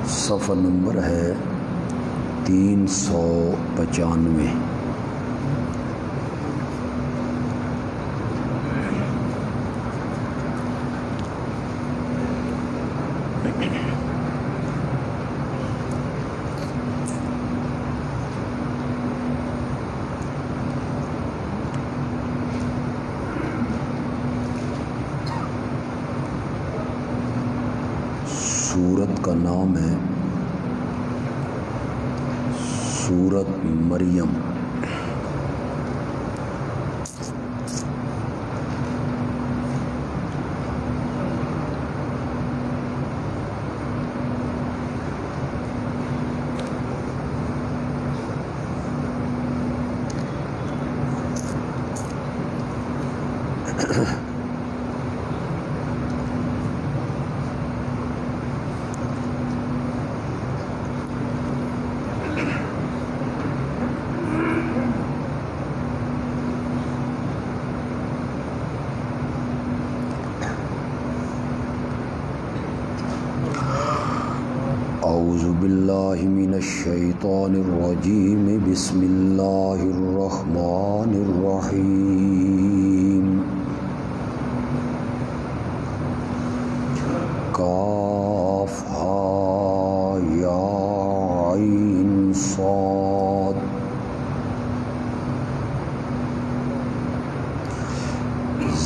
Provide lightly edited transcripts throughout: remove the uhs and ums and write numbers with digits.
صفحہ نمبر ہے 395۔ سورت کا نام ہے سورت مریم۔ اعوذ باللہ من الشیطان الرجیم، بسم اللہ الرحمن الرحیم۔ کاف ہا یا عین صاد۔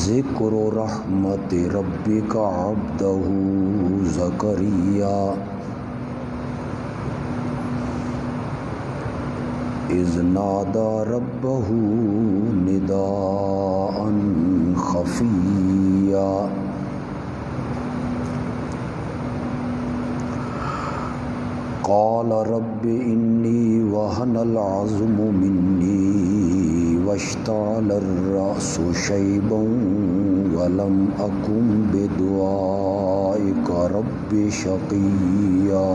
ذکر رحمت ربک عبدہ زکریا اذ نادى ربه نداء خفيا قال رب إني وهن العظم مني واشتعل الرأس شيبا ولم أكن بدعائك رب شقيا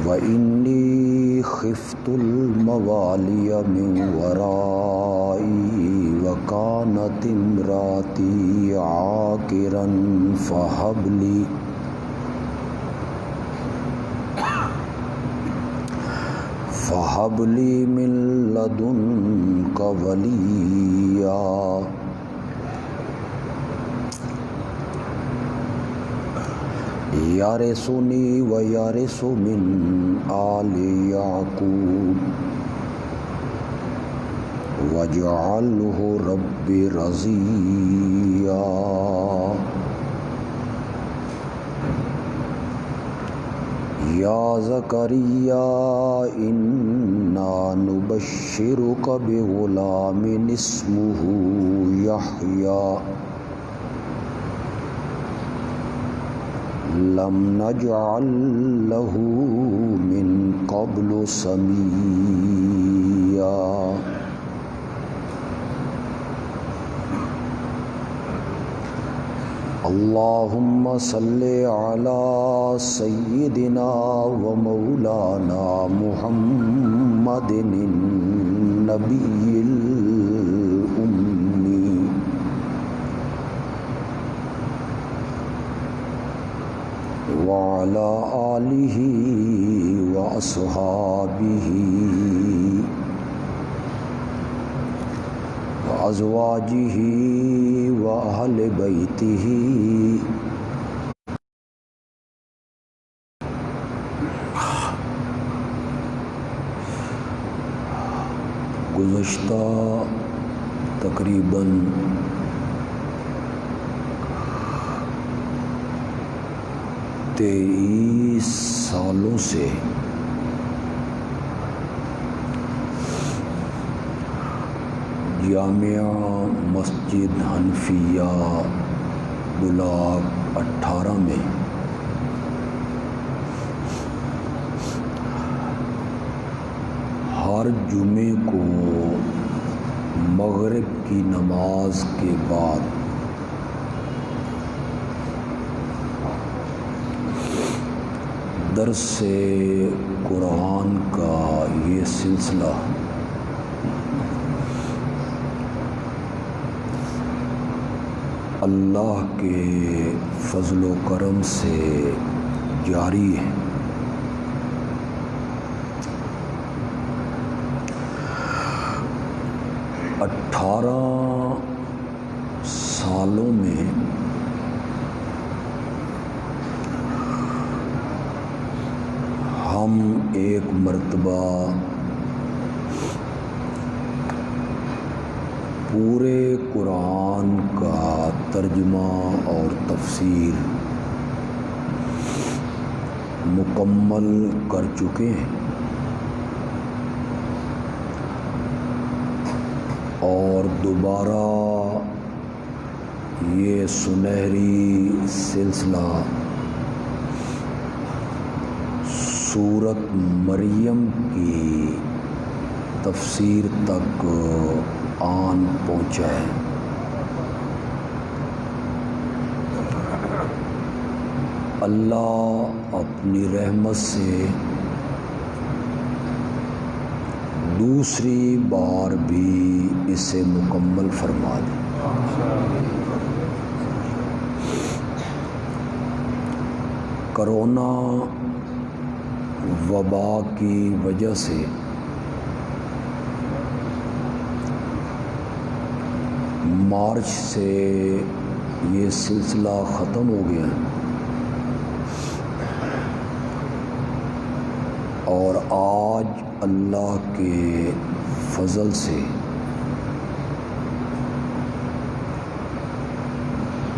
وَإِنِّي خِفْتُ الْمَوَالِيَ مِنْ وَرَائِي وَكَانَتِ امْرَأَتِي عَاقِرًا فَهَبْ لِي مِنْ لَدُنْكَ وَلِيًّا یارثنی ویارث من آل یعقوب واجعلہ رب رضیا۔ یا زکریا انا نبشرک بغلام اسمہ یحییٰ لم نجعل له من قبل سميا۔ اللهم صل على سيدنا ومولانا محمد النبي الأمي وعلى آلہ وأصحابہ وأزواجہ وأہل بیتہ۔ گزشتہ تقریباً 23 سالوں سے جامعہ مسجد حنفیہ بلاک 18 میں ہر جمعے کو مغرب کی نماز کے بعد درس قرآن کا یہ سلسلہ اللہ کے فضل و کرم سے جاری ہے۔ اٹھارہ سالوں میں ہم ایک مرتبہ پورے قرآن کا ترجمہ اور تفسیر مکمل کر چکے ہیں، اور دوبارہ یہ سنہری سلسلہ سورۃ مریم کی تفسیر تک آن پہنچا ہے۔ اللہ اپنی رحمت سے دوسری بار بھی اسے مکمل فرما دے۔ کرونا وبا کی وجہ سے مارچ سے یہ سلسلہ ختم ہو گیا اور آج اللہ کے فضل سے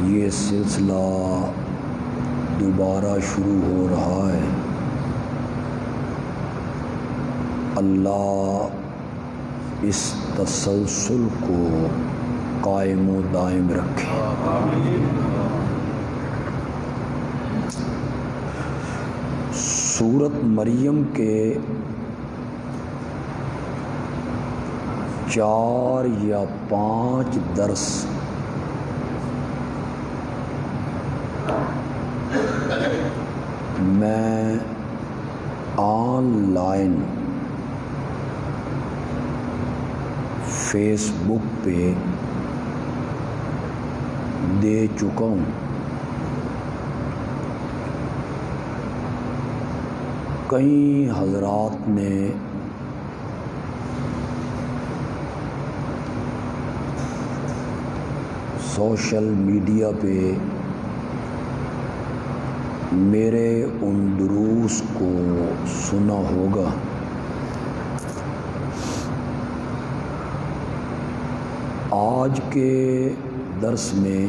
یہ سلسلہ دوبارہ شروع ہو رہا ہے۔ اللہ اس تسلسل کو قائم و دائم رکھے۔ سورۃ مریم کے 4 یا 5 درس میں آن لائن فیس بک پہ دے چکا ہوں۔ کئی حضرات نے سوشل میڈیا پہ میرے ان دروس کو سنا ہوگا۔ آج کے درس میں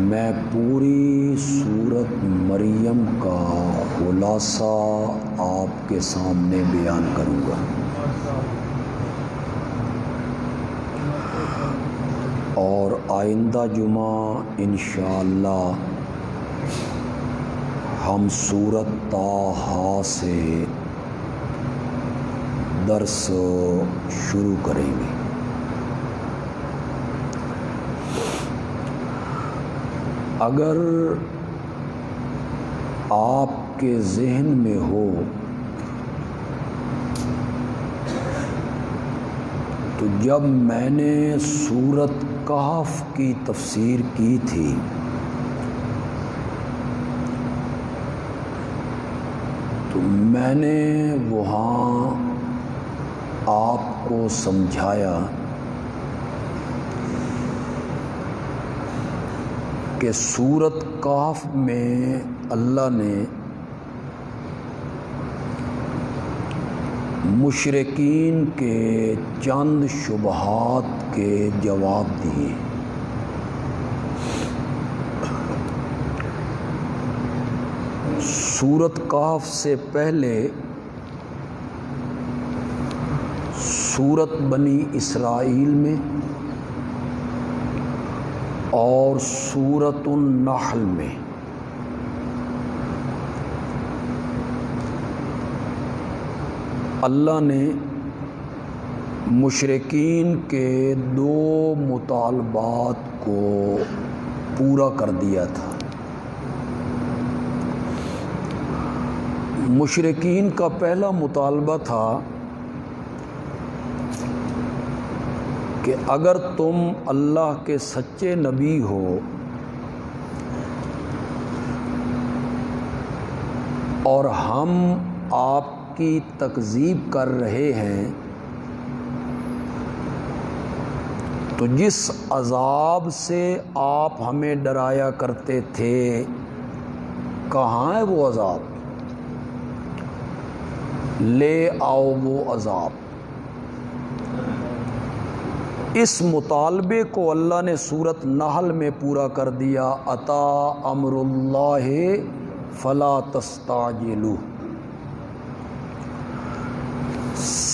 میں پوری سورۃ مریم کا خلاصہ آپ کے سامنے بیان کروں گا، اور آئندہ جمعہ انشاءاللہ ہم سورۃ طٰہٰ سے درس شروع کریں گے۔ اگر آپ کے ذہن میں ہو تو جب میں نے سورۃ کہف کی تفسیر کی تھی تو میں نے وہاں آپ کو سمجھایا کہ سورۃ کہف میں اللہ نے مشرکین کے چند شبہات کے جواب دیے۔ سورۃ کہف سے پہلے سورۃ بنی اسرائیل میں اور سورۃ النحل میں اللہ نے مشرکین کے 2 مطالبات کو پورا کر دیا تھا۔ مشرکین کا پہلا مطالبہ تھا کہ اگر تم اللہ کے سچے نبی ہو اور ہم آپ کی تکذیب کر رہے ہیں تو جس عذاب سے آپ ہمیں ڈرایا کرتے تھے کہاں ہے وہ عذاب؟ لے آؤ وہ عذاب۔ اس مطالبے کو اللہ نے سورۃ نحل میں پورا کر دیا، اتا امر اللہ فلا تستعجلوا۔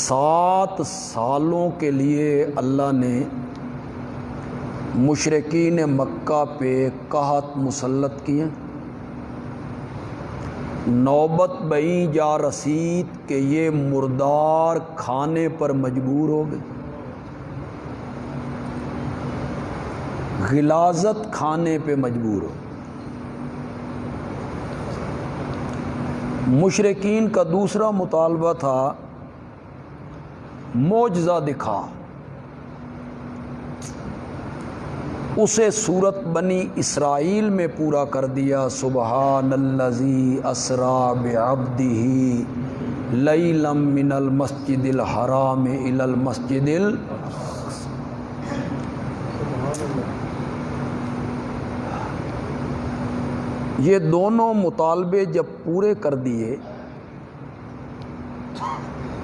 7 سالوں کے لیے اللہ نے مشرکین مکہ پہ قحط مسلط کیے، نوبت بئی جا رسید کہ یہ مردار کھانے پر مجبور ہو گئے، غلاظت کھانے پہ مجبور ہو۔ مشرکین کا دوسرا مطالبہ تھا معجزہ دکھا، اسے سورۃ بنی اسرائیل میں پورا کر دیا، سبحان الذی اسری بعبدہ لیلا من المسجد الحرام الی المسجد یہ دونوں مطالبے جب پورے کر دیے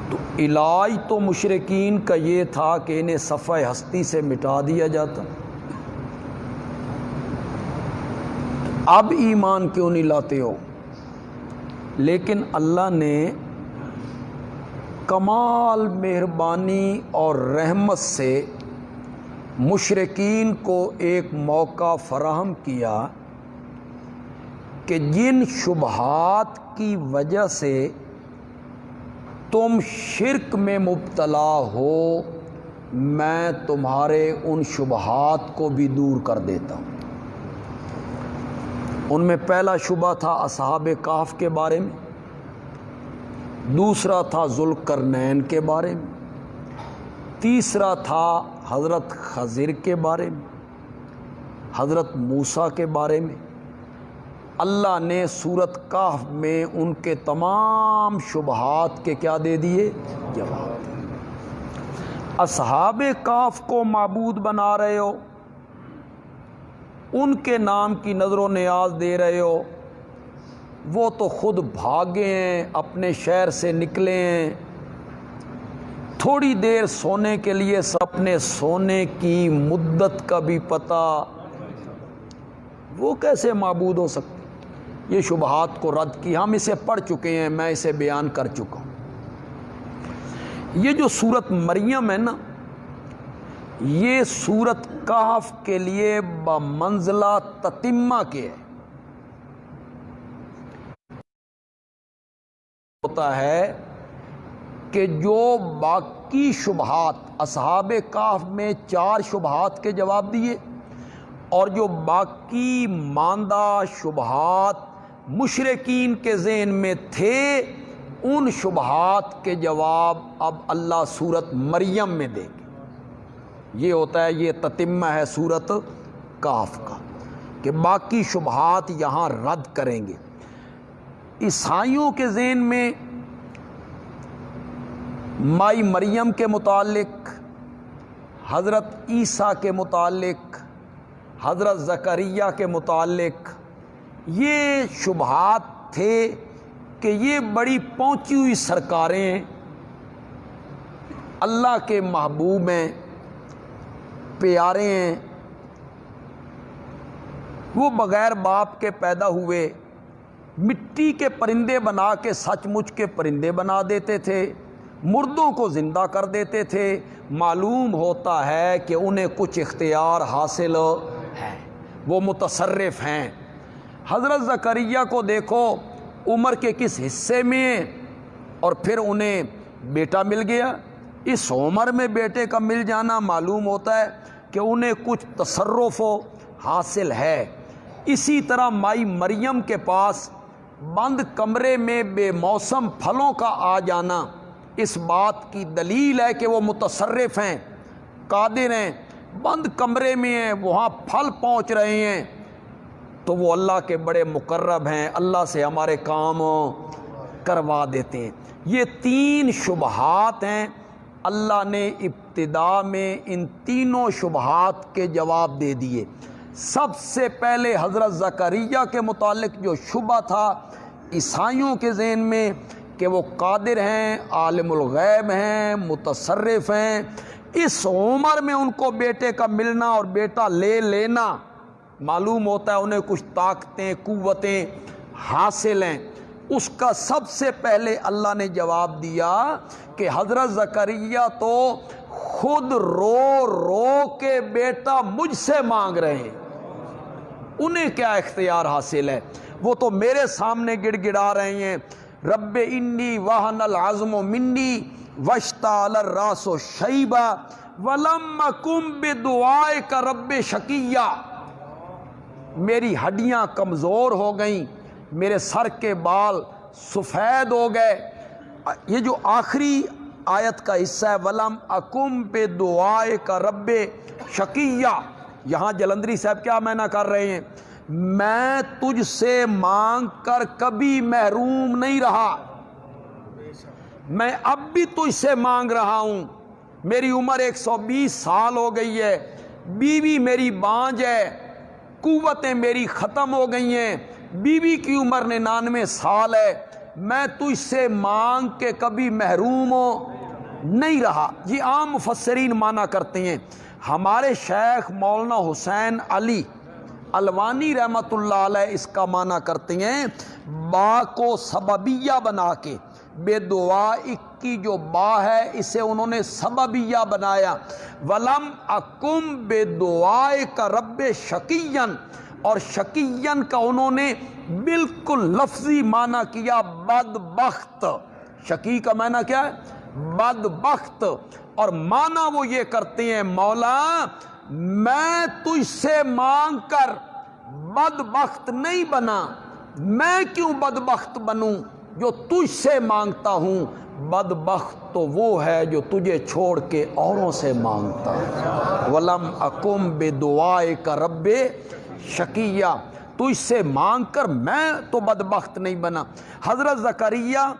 تو علاج تو مشرکین کا یہ تھا کہ انہیں صفحہ ہستی سے مٹا دیا جاتا، اب ایمان کیوں نہیں لاتے ہو؟ لیکن اللہ نے کمال مہربانی اور رحمت سے مشرکین کو ایک موقع فراہم کیا کہ جن شبہات کی وجہ سے تم شرک میں مبتلا ہو میں تمہارے ان شبہات کو بھی دور کر دیتا ہوں۔ ان میں پہلا شبہ تھا اصحاب کہف کے بارے میں، دوسرا تھا ذوالقرنین کے بارے میں، تیسرا تھا حضرت خضر کے بارے میں، حضرت موسیٰ کے بارے میں۔ اللہ نے سورۃ کہف میں ان کے تمام شبہات کے کیا دے دیے؟ جواب دے۔ اصحاب کہف کو معبود بنا رہے ہو، ان کے نام کی نظر و نیاز دے رہے ہو، وہ تو خود بھاگے ہیں، اپنے شہر سے نکلے ہیں، تھوڑی دیر سونے کے لیے اپنے سونے کی مدت کا بھی پتہ، وہ کیسے معبود ہو سکتے؟ یہ شبہات کو رد کی، ہم اسے پڑھ چکے ہیں، میں اسے بیان کر چکا ہوں۔ یہ جو سورۃ مریم ہے نا، یہ سورۃ کہف کے لیے بمنزلہ تتمہ کے ہے۔ ہوتا ہے کہ جو باقی شبہات اصحاب کہف میں 4 شبہات کے جواب دیے، اور جو باقی ماندہ شبہات مشرکین کے ذہن میں تھے ان شبہات کے جواب اب اللہ سورۃ مریم میں دے گے۔ یہ ہوتا ہے، یہ تتمہ ہے سورۃ کہف کا، کہ باقی شبہات یہاں رد کریں گے۔ عیسائیوں کے ذہن میں مائی مریم کے متعلق، حضرت عیسیٰ کے متعلق، حضرت زکریا کے متعلق یہ شبہات تھے کہ یہ بڑی پہنچی ہوئی سرکاریں ہیں، اللہ کے محبوب ہیں، پیارے ہیں، وہ بغیر باپ کے پیدا ہوئے، مٹی کے پرندے بنا کے سچ مچ کے پرندے بنا دیتے تھے، مردوں کو زندہ کر دیتے تھے۔ معلوم ہوتا ہے کہ انہیں کچھ اختیار حاصل ہے، وہ متصرف ہیں۔ حضرت زکریا کو دیکھو عمر کے کس حصے میں، اور پھر انہیں بیٹا مل گیا۔ اس عمر میں بیٹے کا مل جانا معلوم ہوتا ہے کہ انہیں کچھ تصرف حاصل ہے۔ اسی طرح مائی مریم کے پاس بند کمرے میں بے موسم پھلوں کا آ جانا اس بات کی دلیل ہے کہ وہ متصرف ہیں، قادر ہیں، بند کمرے میں ہیں، وہاں پھل پہنچ رہے ہیں، تو وہ اللہ کے بڑے مقرب ہیں، اللہ سے ہمارے کام کروا دیتے ہیں۔ یہ 3 شبہات ہیں، اللہ نے ابتدا میں ان تینوں شبہات کے جواب دے دیے۔ سب سے پہلے حضرت زکریا کے متعلق جو شبہ تھا عیسائیوں کے ذہن میں کہ وہ قادر ہیں، عالم الغیب ہیں، متصرف ہیں، اس عمر میں ان کو بیٹے کا ملنا اور بیٹا لے لینا، معلوم ہوتا ہے انہیں کچھ طاقتیں قوتیں حاصل ہیں، اس کا سب سے پہلے اللہ نے جواب دیا کہ حضرت زکریا تو خود رو رو کے بیٹا مجھ سے مانگ رہے ہیں، انہیں کیا اختیار حاصل ہے، وہ تو میرے سامنے گڑ گڑا رہے ہیں، رب انی وہن العظم منی واشتعل الراس شیبا ولم اکن بدعائک رب شقیا، میری ہڈیاں کمزور ہو گئیں، میرے سر کے بال سفید ہو گئے۔ یہ جو آخری آیت کا حصہ ہے وَلَمْ أَكُمْ بِدُعَائِكَ رَبِّ شَقِيًّا، یہاں جلندری صاحب کیا معنی کر رہے ہیں، میں تجھ سے مانگ کر کبھی محروم نہیں رہا، میں اب بھی تجھ سے مانگ رہا ہوں، میری عمر 120 سال ہو گئی ہے، بیوی میری بانجھ ہے، قوتیں میری ختم ہو گئی ہیں، بیوی کی عمر 99 سال ہے، میں تجھ سے مانگ کے کبھی محروم نہیں رہا۔ یہ عام مفسرین معنی کرتے ہیں۔ ہمارے شیخ مولانا حسین علی الوانی رحمۃ اللہ علیہ اس کا معنی کرتے ہیں، با کو سببیہ بنا کے، بے دعا کی جو با ہے اسے انہوں نے سببیہ بنایا، ولم اکم بے دعائے کا رب شقین، اور شقین کا انہوں نے بالکل لفظی معنی کیا بدبخت، شقی کا معنی کیا ہے بدبخت، اور معنی وہ یہ کرتے ہیں مولا میں تجھ سے مانگ کر بدبخت نہیں بنا، میں کیوں بدبخت بنوں جو تجھ سے مانگتا ہوں، بدبخت تو وہ ہے جو تجھے چھوڑ کے اوروں سے مانگتا ہے، وَلَمْ أَكُمْ بِدُعَائِكَ رَبِّ شَقِيًّا، تجھ سے مانگ کر میں تو بدبخت نہیں بنا۔ حضرت زکریا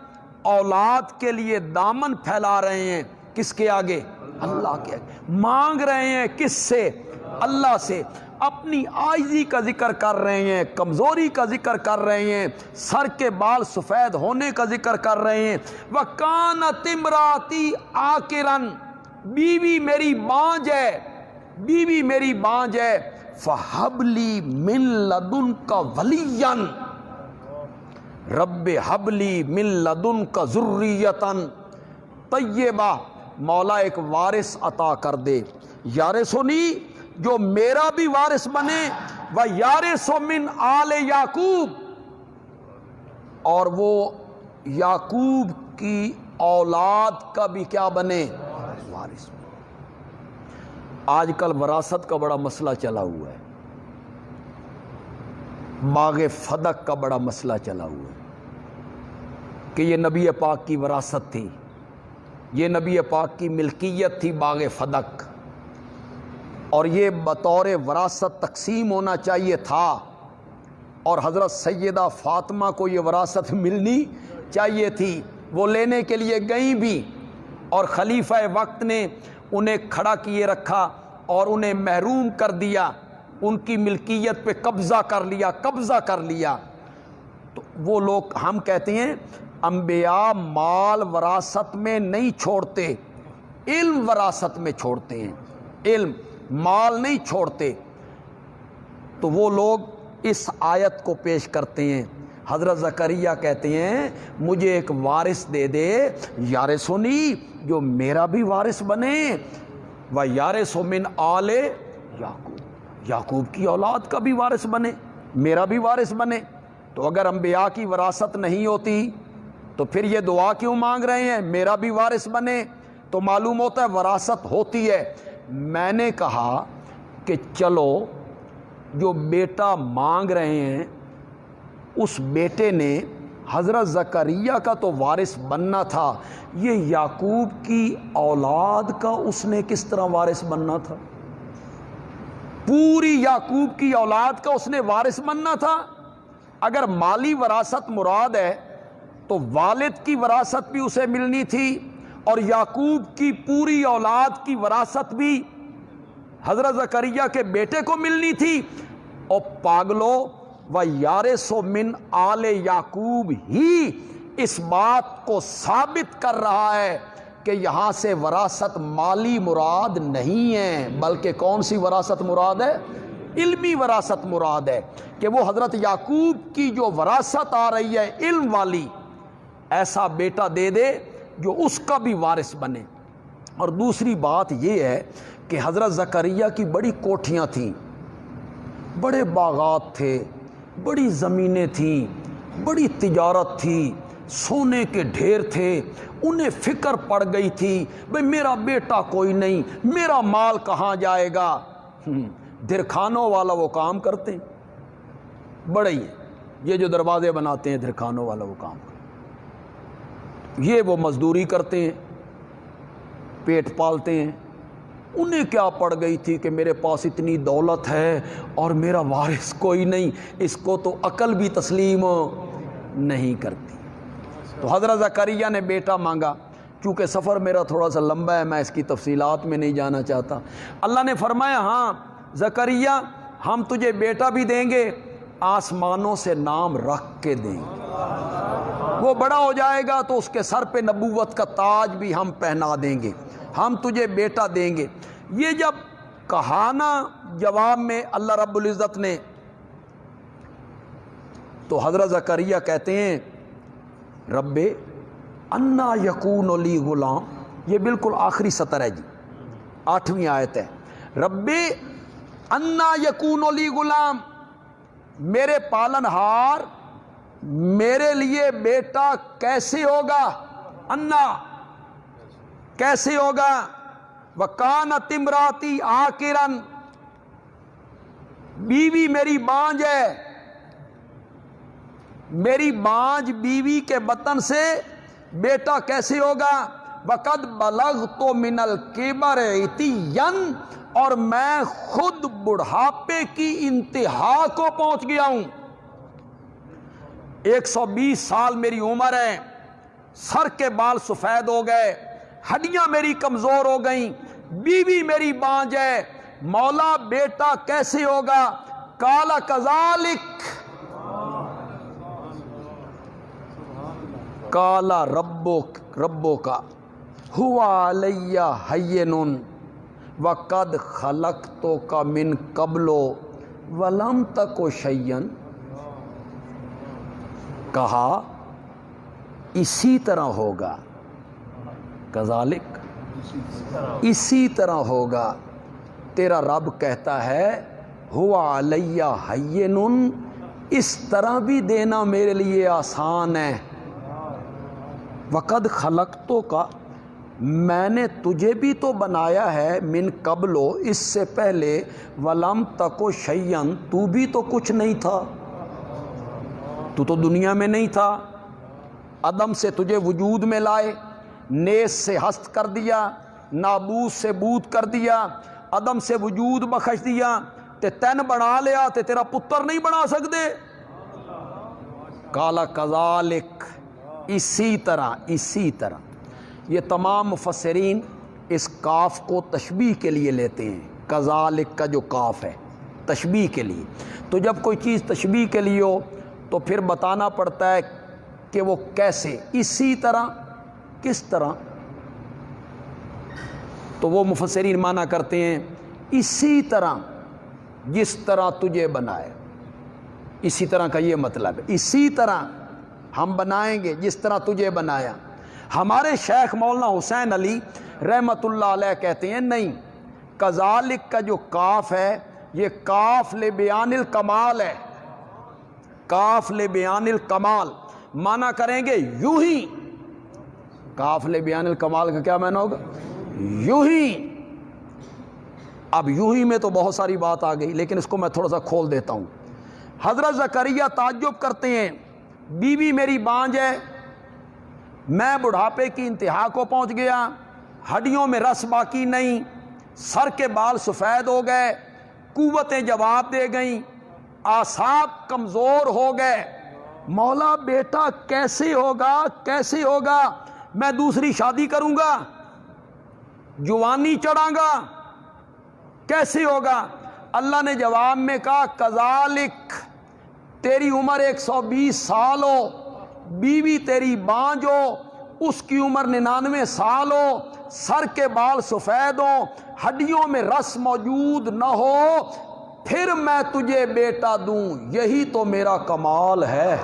اولاد کے لیے دامن پھیلا رہے ہیں، کس کے آگے؟ اللہ کے آگے، مانگ رہے ہیں کس سے؟ اللہ سے، اپنی عاجزی کا ذکر کر رہے ہیں، کمزوری کا ذکر کر رہے ہیں، سر کے بال سفید ہونے کا ذکر کر رہے ہیں، وَكَانَتِ امْرَأَتِي عَاقِرًا، بیوی میری بانجھ ہے، بیوی میری بانجھ ہے، فَحَبْ لِي مِن لَدُنْكَ وَلِيًّا، رب حب لی من لدنک ذریۃ طیبہ، مولا ایک وارث عطا کر دے، یارثنی جو میرا بھی وارث بنے، ویارث من آل یعقوب، اور وہ یعقوب کی اولاد کا بھی کیا بنے؟ وارث۔ آج کل وراثت کا بڑا مسئلہ چلا ہوا ہے، باغ فدق کا بڑا مسئلہ چلا ہوا ہے کہ یہ نبی پاک کی وراثت تھی، یہ نبی پاک کی ملکیت تھی باغ فدق، اور یہ بطور وراثت تقسیم ہونا چاہیے تھا، اور حضرت سیدہ فاطمہ کو یہ وراثت ملنی چاہیے تھی، وہ لینے کے لیے گئیں بھی، اور خلیفہ وقت نے انہیں کھڑا کیے رکھا اور انہیں محروم کر دیا، ان کی ملکیت پہ قبضہ کر لیا۔ تو وہ لوگ، ہم کہتے ہیں انبیاء مال وراثت میں نہیں چھوڑتے، علم وراثت میں چھوڑتے ہیں، علم مال نہیں چھوڑتے۔ تو وہ لوگ اس آیت کو پیش کرتے ہیں، حضرت زکریا کہتے ہیں مجھے ایک وارث دے دے، یارثنی جو میرا بھی وارث بنے، ویارث من آل یعقوب، یعقوب کی اولاد کا بھی وارث بنے، میرا بھی وارث بنے۔ تو اگر انبیاء کی وراثت نہیں ہوتی تو پھر یہ دعا کیوں مانگ رہے ہیں میرا بھی وارث بنے؟ تو معلوم ہوتا ہے وراثت ہوتی ہے۔ میں نے کہا کہ چلو جو بیٹا مانگ رہے ہیں اس بیٹے نے حضرت زکریا کا تو وارث بننا تھا، یہ یعقوب کی اولاد کا اس نے کس طرح وارث بننا تھا؟ پوری یعقوب کی اولاد کا اس نے وارث بننا تھا۔ اگر مالی وراثت مراد ہے تو والد کی وراثت بھی اسے ملنی تھی، اور یعقوب کی پوری اولاد کی وراثت بھی حضرت زکریا کے بیٹے کو ملنی تھی۔ اور پاگلو، وَيَارِثُ مِنْ آلِ یعقوب ہی اس بات کو ثابت کر رہا ہے کہ یہاں سے وراثت مالی مراد نہیں ہے، بلکہ کون سی وراثت مراد ہے؟ علمی وراثت مراد ہے، کہ وہ حضرت یعقوب کی جو وراثت آ رہی ہے علم والی، ایسا بیٹا دے دے جو اس کا بھی وارث بنے۔ اور دوسری بات یہ ہے کہ حضرت زکریا کی بڑی کوٹھیاں تھیں، بڑے باغات تھے، بڑی زمینیں تھیں، بڑی تجارت تھی، سونے کے ڈھیر تھے۔ انہیں فکر پڑ گئی تھی بھئی میرا بیٹا کوئی نہیں، میرا مال کہاں جائے گا؟ دھرکھانوں والا وہ کام کرتے ہیں، بڑے ہی یہ جو دروازے بناتے ہیں دھرکھانوں والا وہ کام کرتے ہیں، یہ وہ مزدوری کرتے ہیں، پیٹ پالتے ہیں۔ انہیں کیا پڑ گئی تھی کہ میرے پاس اتنی دولت ہے اور میرا وارث کوئی نہیں، اس کو تو عقل بھی تسلیم نہیں کرتی۔ تو حضرت زکریا نے بیٹا مانگا۔ چونکہ سفر میرا تھوڑا سا لمبا ہے، میں اس کی تفصیلات میں نہیں جانا چاہتا۔ اللہ نے فرمایا ہاں زکریا ہم تجھے بیٹا بھی دیں گے، آسمانوں سے نام رکھ کے دیں گے، وہ بڑا ہو جائے گا تو اس کے سر پہ نبوت کا تاج بھی ہم پہنا دیں گے، ہم تجھے بیٹا دیں گے۔ یہ جب کہا نا جواب میں اللہ رب العزت نے، تو حضرت زکریا کہتے ہیں رب انا یکون لی غلام، یہ بالکل آخری سطر ہے جی، 8ویں آیت ہے، رب انا یکون لی غلام، میرے پالن ہار میرے لیے بیٹا کیسے ہوگا؟ انا کیسے ہوگا؟ وکانت امراتی عاقرن، بیوی میری بانج ہے، میری بانج بیوی کے بطن سے بیٹا کیسے ہوگا؟ وقد بلغت من الکبر عتیا، اور میں خود بڑھاپے کی انتہا کو پہنچ گیا ہوں، 120 سال میری عمر ہے، سر کے بال سفید ہو گئے، ہڈیاں میری کمزور ہو گئیں، بیوی میری بانج ہے، مولا بیٹا کیسے ہوگا؟ قال کذالک، قال ربک هو علی ہین وقد خلقتک من قبل ولم تک شیئا، کہا اسی طرح ہوگا، کذالک اسی طرح ہوگا، تیرا رب کہتا ہے ہوا علی ہین، اس طرح بھی دینا میرے لیے آسان ہے، وقد خلقتک، میں نے تجھے بھی تو بنایا ہے، من قبل، اس سے پہلے، ولم تک شیئا، تو بھی تو کچھ نہیں تھا، تو دنیا میں نہیں تھا، عدم سے تجھے وجود میں لائے، نیس سے ہست کر دیا، نابوس سے بود کر دیا، عدم سے وجود بخش دیا، تے تین بنا لیا، تے تیرا پتر نہیں بنا سکتے۔ قال کذالک، اسی طرح۔ یہ تمام مفسرین اس کاف کو تشبیہ کے لیے لیتے ہیں، کذالک کا جو کاف ہے تشبیہ کے لیے۔ تو جب کوئی چیز تشبیہ کے لیے ہو تو پھر بتانا پڑتا ہے کہ وہ کیسے، اسی طرح، کس طرح؟ تو وہ مفسرین معنی کرتے ہیں اسی طرح جس طرح تجھے بنائے، اسی طرح کا یہ مطلب ہے، اسی طرح ہم بنائیں گے جس طرح تجھے بنایا۔ ہمارے شیخ مولانا حسین علی رحمۃ اللہ علیہ کہتے ہیں نہیں، کذالک کا جو کاف ہے یہ کاف لبیان الکمال ہے، کاف لبیان الکمال، معنی کریں گے یوں ہی، کاف لبیان الکمال کا کیا معنی ہوگا؟ یوں ہی۔ اب یوں ہی میں تو بہت ساری بات آ گئی، لیکن اس کو میں تھوڑا سا کھول دیتا ہوں۔ حضرت زکریا تعجب کرتے ہیں، بیوی میری بانج ہے، میں بڑھاپے کی انتہا کو پہنچ گیا، ہڈیوں میں رس باقی نہیں، سر کے بال سفید ہو گئے، قوتیں جواب دے گئیں، اعصاب کمزور ہو گئے۔ مولا بیٹا کیسے ہوگا، کیسے ہوگا؟ میں دوسری شادی کروں گا، جوانی چڑھاں گا، کیسے ہوگا؟ اللہ نے جواب میں کہا کذالک، تیری عمر 120 سال ہو، بیوی تیری بانج ہو، اس کی عمر 99 سال ہو، سر کے بال سفید ہو، ہڈیوں میں رس موجود نہ ہو، پھر میں تجھے بیٹا دوں، یہی تو میرا کمال ہے۔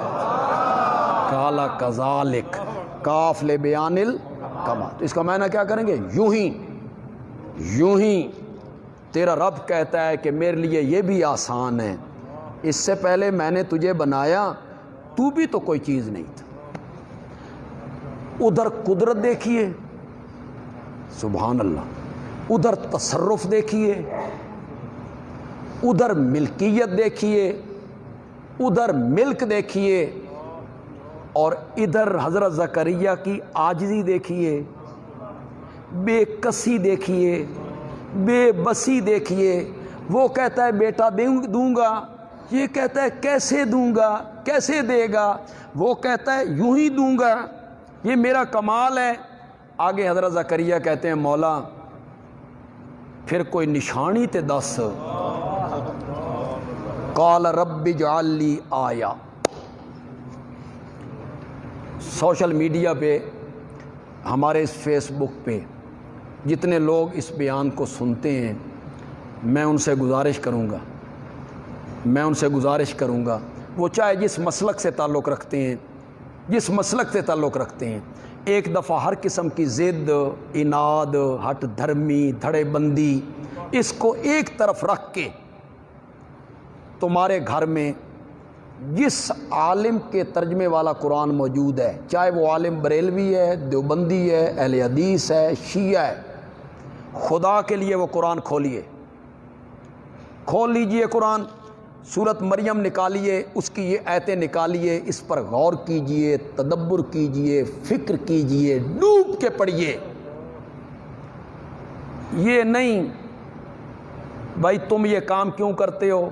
کالا کذالک، کاف لے بیان الکمال، تو اس کا معنی کیا کریں گے؟ یوں ہی تیرا رب کہتا ہے کہ میرے لیے یہ بھی آسان ہے، اس سے پہلے میں نے تجھے بنایا تو بھی تو کوئی چیز نہیں تھا۔ ادھر قدرت دیکھیے، سبحان اللہ، ادھر تصرف دیکھیے، ادھر ملکیت دیکھیے، ادھر ملک دیکھیے، اور ادھر حضرت زکریا کی عاجزی دیکھیے، بے کسی دیکھیے، بے بسی دیکھیے۔ وہ کہتا ہے بیٹا دوں گا، یہ کہتا ہے کیسے دوں گا، کیسے دے گا؟ وہ کہتا ہے یوں ہی دوں گا، یہ میرا کمال ہے۔ آگے حضرت زکریا کہتے ہیں مولا پھر کوئی نشانی تے دس۔ قال رب اجعل لی آیا۔ سوشل میڈیا پہ، ہمارے اس فیس بک پہ جتنے لوگ اس بیان کو سنتے ہیں، میں ان سے گزارش کروں گا، وہ چاہے جس مسلک سے تعلق رکھتے ہیں، ایک دفعہ ہر قسم کی ضد، اناد، ہٹ دھرمی، دھڑے بندی، اس کو ایک طرف رکھ کے تمہارے گھر میں جس عالم کے ترجمے والا قرآن موجود ہے، چاہے وہ عالم بریلوی ہے، دیوبندی ہے، اہل حدیث ہے، شیعہ ہے، خدا کے لیے وہ قرآن کھول لیجئے، قرآن سورت مریم نکالیے، اس کی یہ آیتیں نکالیے، اس پر غور کیجئے، تدبر کیجئے، فکر کیجئے، ڈوب کے پڑھیے۔ یہ نہیں بھائی تم یہ کام کیوں کرتے ہو،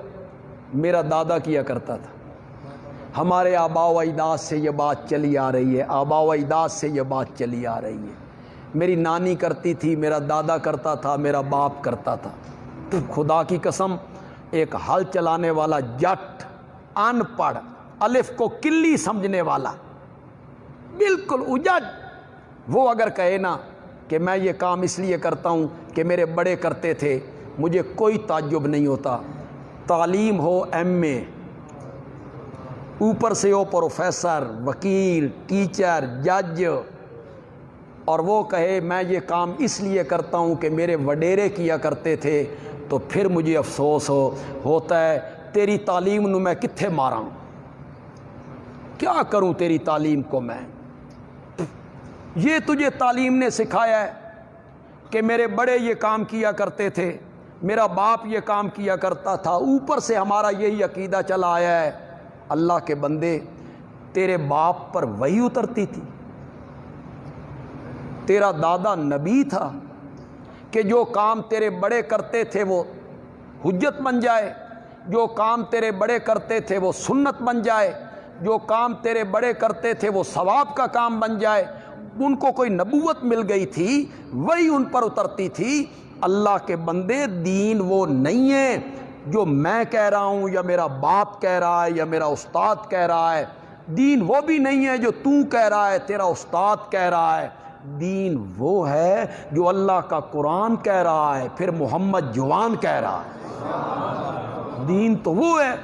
میرا دادا کیا کرتا تھا، ہمارے آباء و اجداد سے یہ بات چلی آ رہی ہے، میری نانی کرتی تھی، میرا دادا کرتا تھا، میرا باپ کرتا تھا۔ تو خدا کی قسم، ایک ہل چلانے والا جٹ، ان پڑھ، الف کو کلی سمجھنے والا، بالکل اجٹ، وہ اگر کہے نا کہ میں یہ کام اس لیے کرتا ہوں کہ میرے بڑے کرتے تھے، مجھے کوئی تعجب نہیں ہوتا۔ تعلیم ہو ایم اے، اوپر سے ہو پروفیسر، وکیل، ٹیچر، جج، اور وہ کہے میں یہ کام اس لیے کرتا ہوں کہ میرے وڈیرے کیا کرتے تھے، تو پھر مجھے افسوس ہوتا ہے تیری تعلیم نو میں کتھے ماراں، کیا کروں تیری تعلیم کو میں؟ یہ تجھے تعلیم نے سکھایا ہے کہ میرے بڑے یہ کام کیا کرتے تھے، میرا باپ یہ کام کیا کرتا تھا، اوپر سے ہمارا یہی عقیدہ چلا آیا ہے۔ اللہ کے بندے، تیرے باپ پر وحی اترتی تھی، تیرا دادا نبی تھا کہ جو کام تیرے بڑے کرتے تھے وہ حجت بن جائے، جو کام تیرے بڑے کرتے تھے وہ سنت بن جائے، جو کام تیرے بڑے کرتے تھے وہ ثواب کا کام بن جائے۔ ان کو کوئی نبوت مل گئی تھی، وہی ان پر اترتی تھی۔ اللہ کے بندے، دین وہ نہیں ہے جو میں کہہ رہا ہوں یا میرا باپ کہہ رہا ہے یا میرا استاد کہہ رہا ہے، دین وہ بھی نہیں ہے جو تو کہہ رہا ہے، تیرا استاد کہہ رہا ہے۔ دین وہ ہے جو اللہ کا قرآن کہہ رہا ہے، پھر محمد جوان کہہ رہا ہے۔ دین تو وہ ہے۔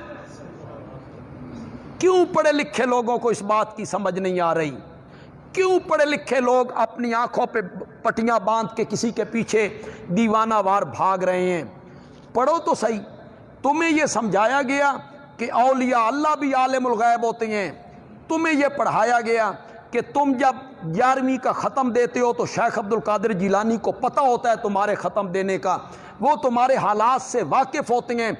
کیوں پڑھے لکھے لوگوں کو اس بات کی سمجھ نہیں آ رہی؟ کیوں پڑھے لکھے لوگ اپنی آنکھوں پہ پٹیاں باندھ کے کسی کے پیچھے دیوانہ وار بھاگ رہے ہیں؟ پڑھو تو صحیح۔ تمہیں یہ سمجھایا گیا کہ اولیاء اللہ بھی عالم الغیب ہوتے ہیں، تمہیں یہ پڑھایا گیا کہ تم جب 11ویں کا ختم دیتے ہو تو شیخ عبد القادر جیلانی کو پتہ ہوتا ہے تمہارے ختم دینے کا، وہ تمہارے حالات سے واقف ہوتے ہیں،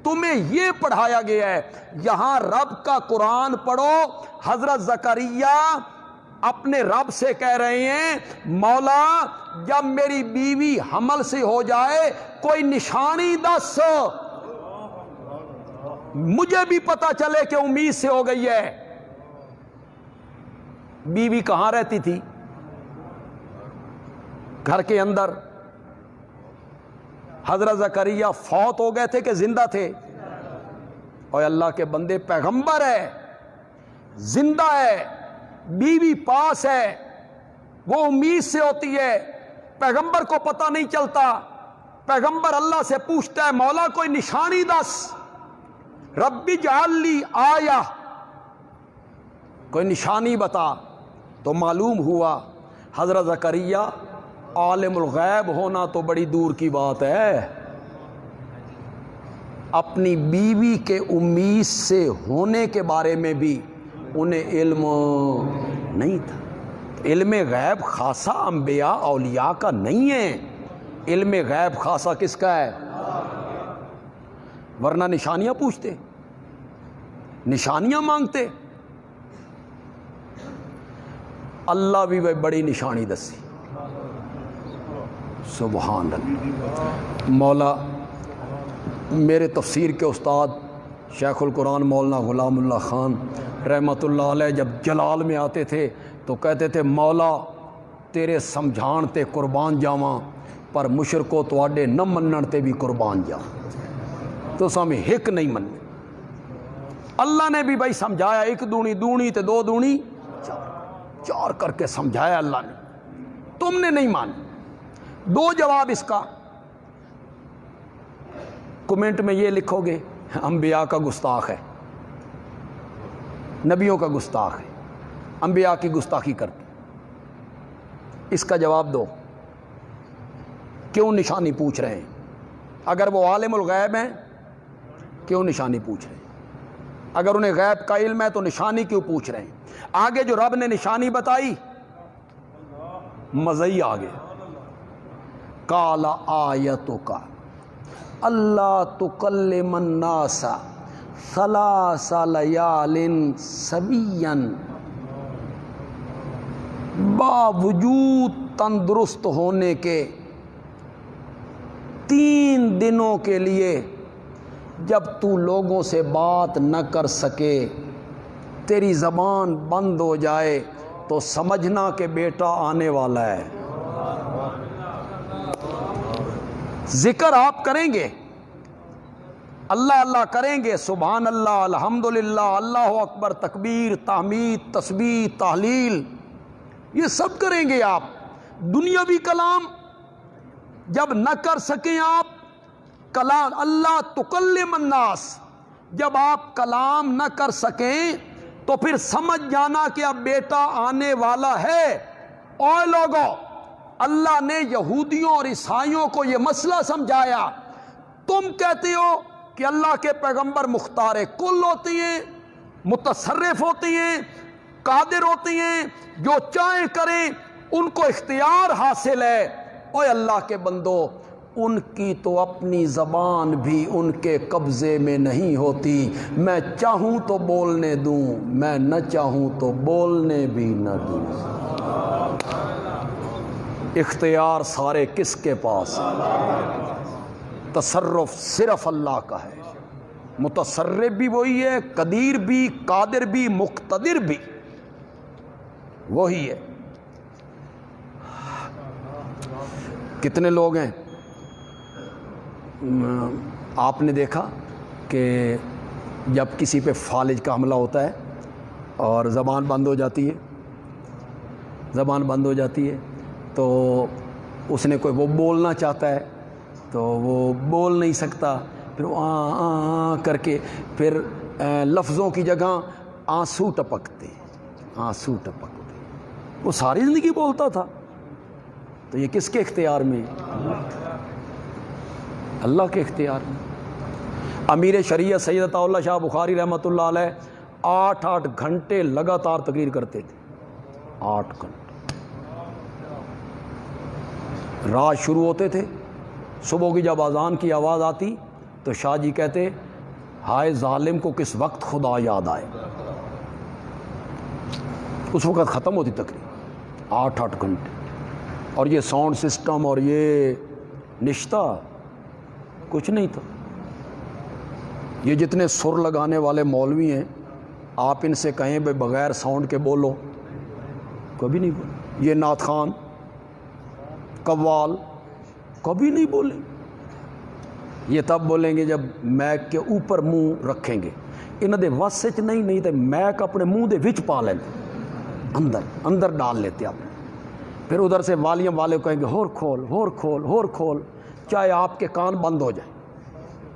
تمہیں یہ پڑھایا گیا ہے. یہاں رب کا قرآن پڑھو. حضرت زکریا اپنے رب سے کہہ رہے ہیں مولا جب میری بیوی حمل سے ہو جائے کوئی نشانی دس, مجھے بھی پتا چلے کہ امید سے ہو گئی ہے. بیوی کہاں رہتی تھی؟ گھر کے اندر. حضرت زکریا فوت ہو گئے تھے کہ زندہ تھے؟ اور اللہ کے بندے پیغمبر ہے, زندہ ہے, بیوی پاس ہے, وہ امید سے ہوتی ہے. پیغمبر کو پتہ نہیں چلتا. پیغمبر اللہ سے پوچھتا ہے مولا کوئی نشانی دس, رب اجعل لی آیہ, کوئی نشانی بتا. تو معلوم ہوا حضرت زکریا عالم الغیب ہونا تو بڑی دور کی بات ہے, اپنی بیوی کے امید سے ہونے کے بارے میں بھی انہیں علم نہیں تھا. علم غیب خاصہ انبیاء اولیاء کا نہیں ہے, علم غیب خاصہ کس کا ہے؟ ورنہ نشانیاں پوچھتے, نشانیاں مانگتے. اللہ بھی بڑی نشانی دسی. سبحان اللہ. مولا میرے تفسیر کے استاد شیخ القرآن مولانا غلام اللہ خان رحمۃ اللہ علیہ جب جلال میں آتے تھے تو کہتے تھے مولا تیرے سمجھان تے قربان جاواں پر مشرکو تواڈے نہ منن تے بھی قربان جا. تو سامنے ہک نہیں من. اللہ نے بھی بھائی سمجھایا, 1 دونی دونی تے 2 دونی 4 کر کے سمجھایا اللہ نے, تم نے نہیں مانی. 2 جواب اس کا. کمنٹ میں یہ لکھو گے انبیاء کا گستاخ ہے, نبیوں کا گستاخ ہے, انبیاء کی گستاخی کرتے. اس کا جواب دو, کیوں نشانی پوچھ رہے ہیں؟ اگر وہ عالم الغیب ہیں کیوں نشانی پوچھ رہے ہیں؟ اگر انہیں غیب کا علم ہے تو نشانی کیوں پوچھ رہے ہیں؟ آگے جو رب نے نشانی بتائی مزہ ہی آگے. قال آیتک اللہ تکلم الناس 3 لیال سویا, باوجود تندرست ہونے کے 3 دنوں کے لیے جب تو لوگوں سے بات نہ کر سکے, تیری زبان بند ہو جائے تو سمجھنا کہ بیٹا آنے والا ہے. ذکر آپ کریں گے, اللہ اللہ کریں گے, سبحان اللہ, الحمدللہ, اللہ اکبر, تکبیر, تحمید, تسبیح, تحلیل, یہ سب کریں گے آپ. دنیاوی کلام جب نہ کر سکیں آپ, کلام اللہ تکلم الناس, جب آپ کلام نہ کر سکیں تو پھر سمجھ جانا کہ اب بیٹا آنے والا ہے. اور لوگوں اللہ نے یہودیوں اور عیسائیوں کو یہ مسئلہ سمجھایا. تم کہتے ہو کہ اللہ کے پیغمبر مختار کل ہوتی ہیں, متصرف ہوتی ہیں, قادر ہوتی ہیں, جو چاہیں کریں, ان کو اختیار حاصل ہے. اوے اللہ کے بندو, ان کی تو اپنی زبان بھی ان کے قبضے میں نہیں ہوتی. میں چاہوں تو بولنے دوں, میں نہ چاہوں تو بولنے بھی نہ دوں. اختیار سارے کس کے پاس؟ تصرف صرف اللہ کا ہے. متصرف بھی وہی ہے, قدیر بھی, قادر بھی, مقتدر بھی وہی ہے. کتنے لوگ ہیں آپ نے دیکھا کہ جب کسی پہ فالج کا حملہ ہوتا ہے اور زبان بند ہو جاتی ہے, زبان بند ہو جاتی ہے, تو اس نے کوئی وہ بولنا چاہتا ہے تو وہ بول نہیں سکتا, پھر وہ آ کر کے پھر لفظوں کی جگہ آنسو ٹپکتے, آنسو ٹپکتے. وہ ساری زندگی بولتا تھا, تو یہ کس کے اختیار میں؟ اللہ کے اختیار میں. امیر شریعت سید عطا اللہ شاہ بخاری رحمۃ اللہ علیہ 8 گھنٹے لگاتار تقریر کرتے تھے. 8 گھنٹے رات شروع ہوتے تھے, صبح کی جب اذان کی آواز آتی تو شاہ جی کہتے ہائے ظالم کو کس وقت خدا یاد آئے، اس وقت ختم ہوتی تقریر 8 گھنٹے، اور یہ ساؤنڈ سسٹم اور یہ نشتہ کچھ نہیں تھا۔ یہ جتنے سر لگانے والے مولوی ہیں، آپ ان سے کہیں بھائی بغیر ساؤنڈ کے بولو، کبھی نہیں بولے۔ یہ نعت خان، قوال، کبھی نہیں بولیں۔ یہ تب بولیں گے جب میک کے اوپر منہ رکھیں گے، انہوں دے وسط نہیں تو میک اپنے منہ دے وچ پا لیتے، اندر ڈال لیتے آپ، پھر ادھر سے والیوم والے کہیں گے ہور کھول ہور کھول ہور کھول، چاہے آپ کے کان بند ہو جائیں،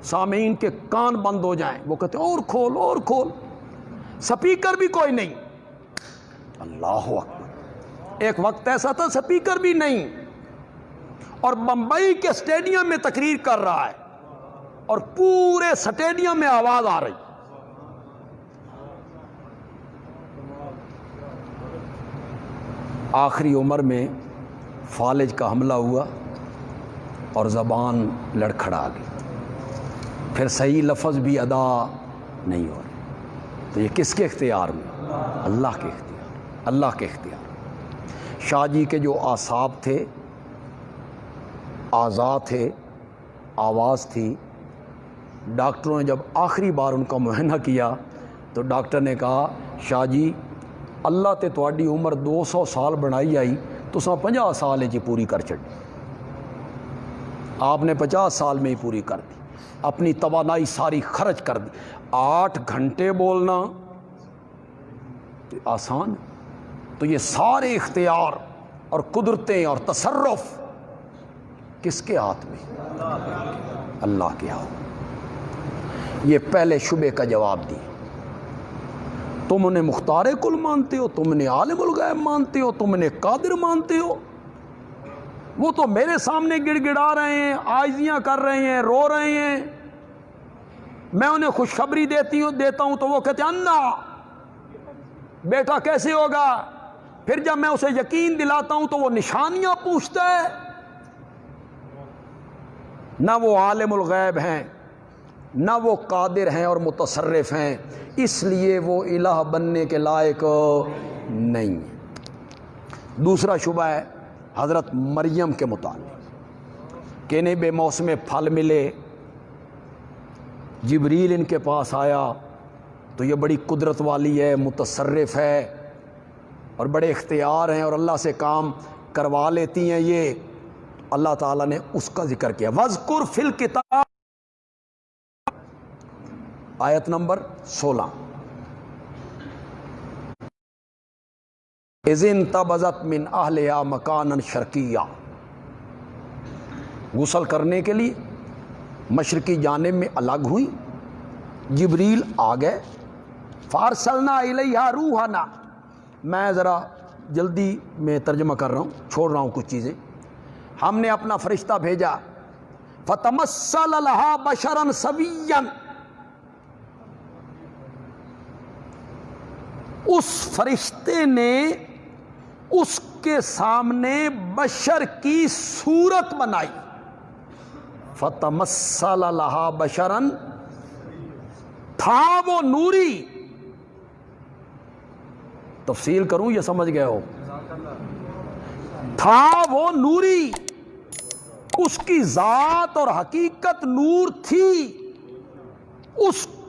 سامعین کے کان بند ہو جائیں، وہ کہتے ہیں اور کھول اور کھول، سپیکر بھی کوئی نہیں۔ اللہ اکبر، ایک وقت ایسا تھا سپیکر بھی نہیں، اور بمبئی کے سٹیڈیم میں تقریر کر رہا ہے اور پورے سٹیڈیم میں آواز آ رہی۔ آخری عمر میں فالج کا حملہ ہوا اور زبان لڑکھڑا گئی، پھر صحیح لفظ بھی ادا نہیں ہو رہے، تو یہ کس کے اختیار میں؟ اللہ کے اختیار، اللہ کے اختیار۔ شاہ جی کے جو اعصاب تھے، اعضاء تھے، آواز تھی، ڈاکٹروں نے جب آخری بار ان کا معائنہ کیا تو ڈاکٹر نے کہا شاہ جی اللہ تے تواڈی عمر 200 سال بنائی آئی، تساں 50 سال ہی پوری کر چڑی، آپ نے 50 سال میں ہی پوری کر دی، اپنی توانائی ساری خرچ کر دی۔ 8 گھنٹے بولنا آسان، تو یہ سارے اختیار اور قدرتیں اور تصرف کس کے ہاتھ میں؟ اللہ کے ہاتھ۔ یہ پہلے شبے کا جواب دی، تم انہیں مختار کل مانتے ہو، تم انہیں عالم الغیب مانتے ہو، تم انہیں قادر مانتے ہو، وہ تو میرے سامنے گڑ گڑا رہے ہیں، عاجزیاں کر رہے ہیں، رو رہے ہیں، میں انہیں خوشخبری دیتا ہوں تو وہ کہتے ہیں انا بیٹا کیسے ہوگا، پھر جب میں اسے یقین دلاتا ہوں تو وہ نشانیاں پوچھتا ہے۔ نہ وہ عالم الغیب ہیں، نہ وہ قادر ہیں اور متصرف ہیں، اس لیے وہ الہ بننے کے لائق نہیں۔ دوسرا شبہ ہے حضرت مریم کے متعلق کہ انہیں بے موسم پھل ملے، جبریل ان کے پاس آیا تو یہ بڑی قدرت والی ہے، متصرف ہے اور بڑے اختیار ہیں اور اللہ سے کام کروا لیتی ہیں، یہ اللہ تعالیٰ نے اس کا ذکر کیا۔ وَاذْكُرْ فِي الْكِتَابِ، آیت نمبر 16، اِذِ انتبذت من اہلہا مکانا شرقیہ، غسل کرنے کے لیے مشرقی جانب میں الگ ہوئی، جبریل آ گئے، فارسلنا الیہا روحنا، میں ذرا جلدی میں ترجمہ کر رہا ہوں، چھوڑ رہا ہوں کچھ چیزیں، ہم نے اپنا فرشتہ بھیجا، فتمثل لہا بشرا سویا، اس فرشتے نے اس کے سامنے بشر کی صورت بنائی، فتمثل لہا بشرا، تھا وہ نوری، تفصیل کروں یہ سمجھ گئے ہو، تھا وہ نوری، اس کی ذات اور حقیقت نور تھی،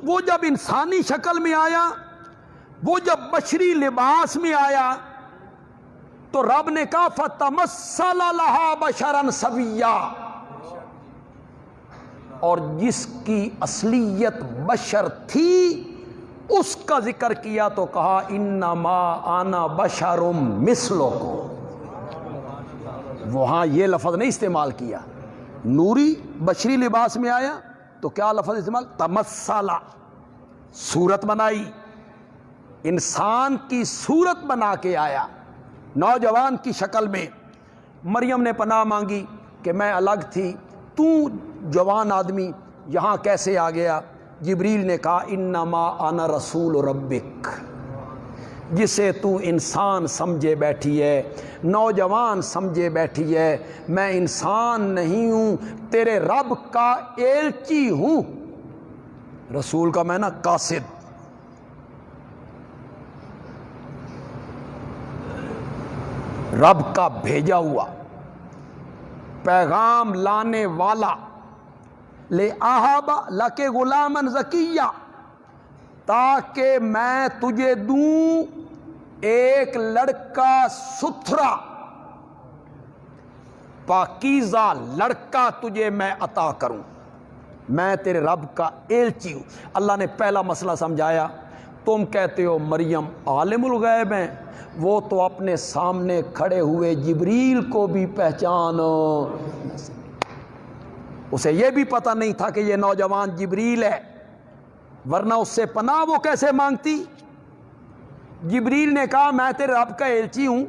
وہ جب انسانی شکل میں آیا، وہ جب بشری لباس میں آیا تو رب نے کہا فتمثل لہا بشرا سویا، اور جس کی اصلیت بشر تھی اس کا ذکر کیا تو کہا انما انا بشر مثلکم، وہاں یہ لفظ نہیں استعمال کیا، نوری بشری لباس میں آیا تو کیا لفظ استعمال؟ تمثلا، صورت بنائی، انسان کی صورت بنا کے آیا، نوجوان کی شکل میں۔ مریم نے پناہ مانگی کہ میں الگ تھی، تو جوان آدمی یہاں کیسے آ گیا؟ جبریل نے کہا انما انا رسول ربک، جسے تو انسان سمجھے بیٹھی ہے، نوجوان سمجھے بیٹھی ہے، میں انسان نہیں ہوں، تیرے رب کا ایلچی ہوں، رسول کا معنی قاصد، رب کا بھیجا ہوا پیغام لانے والا، لے آہابا لکے غلامن زکیہ، تاکہ میں تجھے دوں ایک لڑکا ستھرا، پاکیزہ لڑکا تجھے میں عطا کروں، میں تیرے رب کا ایلچی ہوں۔ اللہ نے پہلا مسئلہ سمجھایا، تم کہتے ہو مریم عالم الغیب ہیں، وہ تو اپنے سامنے کھڑے ہوئے جبریل کو بھی پہچانو، اسے یہ بھی پتہ نہیں تھا کہ یہ نوجوان جبریل ہے، ورنہ اس سے پناہ وہ کیسے مانگتی؟ جبریل نے کہا میں تیرے رب کا ایلچی ہوں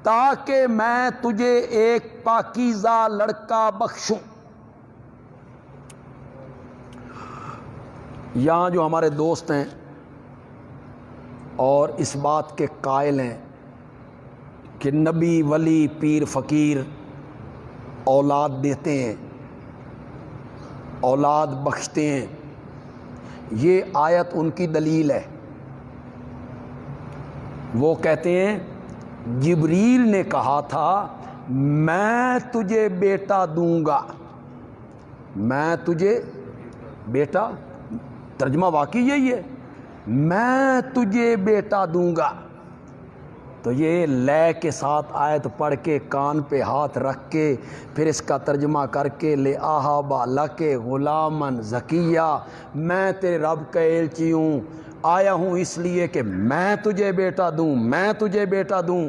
تاکہ میں تجھے ایک پاکیزہ لڑکا بخشوں۔ یہاں جو ہمارے دوست ہیں اور اس بات کے قائل ہیں کہ نبی ولی پیر فقیر اولاد دیتے ہیں، اولاد بخشتے ہیں، یہ آیت ان کی دلیل ہے۔ وہ کہتے ہیں جبریل نے کہا تھا میں تجھے بیٹا دوں گا، میں تجھے بیٹا، ترجمہ واقعی یہی ہے، میں تجھے بیٹا دوں گا۔ تو یہ لے کے ساتھ آیت پڑھ کے کان پہ ہاتھ رکھ کے پھر اس کا ترجمہ کر کے لے آہابا لکے غلامن زکیہ، میں تیرے رب کا ایلچی ہوں، آیا ہوں اس لیے کہ میں تجھے بیٹا دوں، میں تجھے بیٹا دوں۔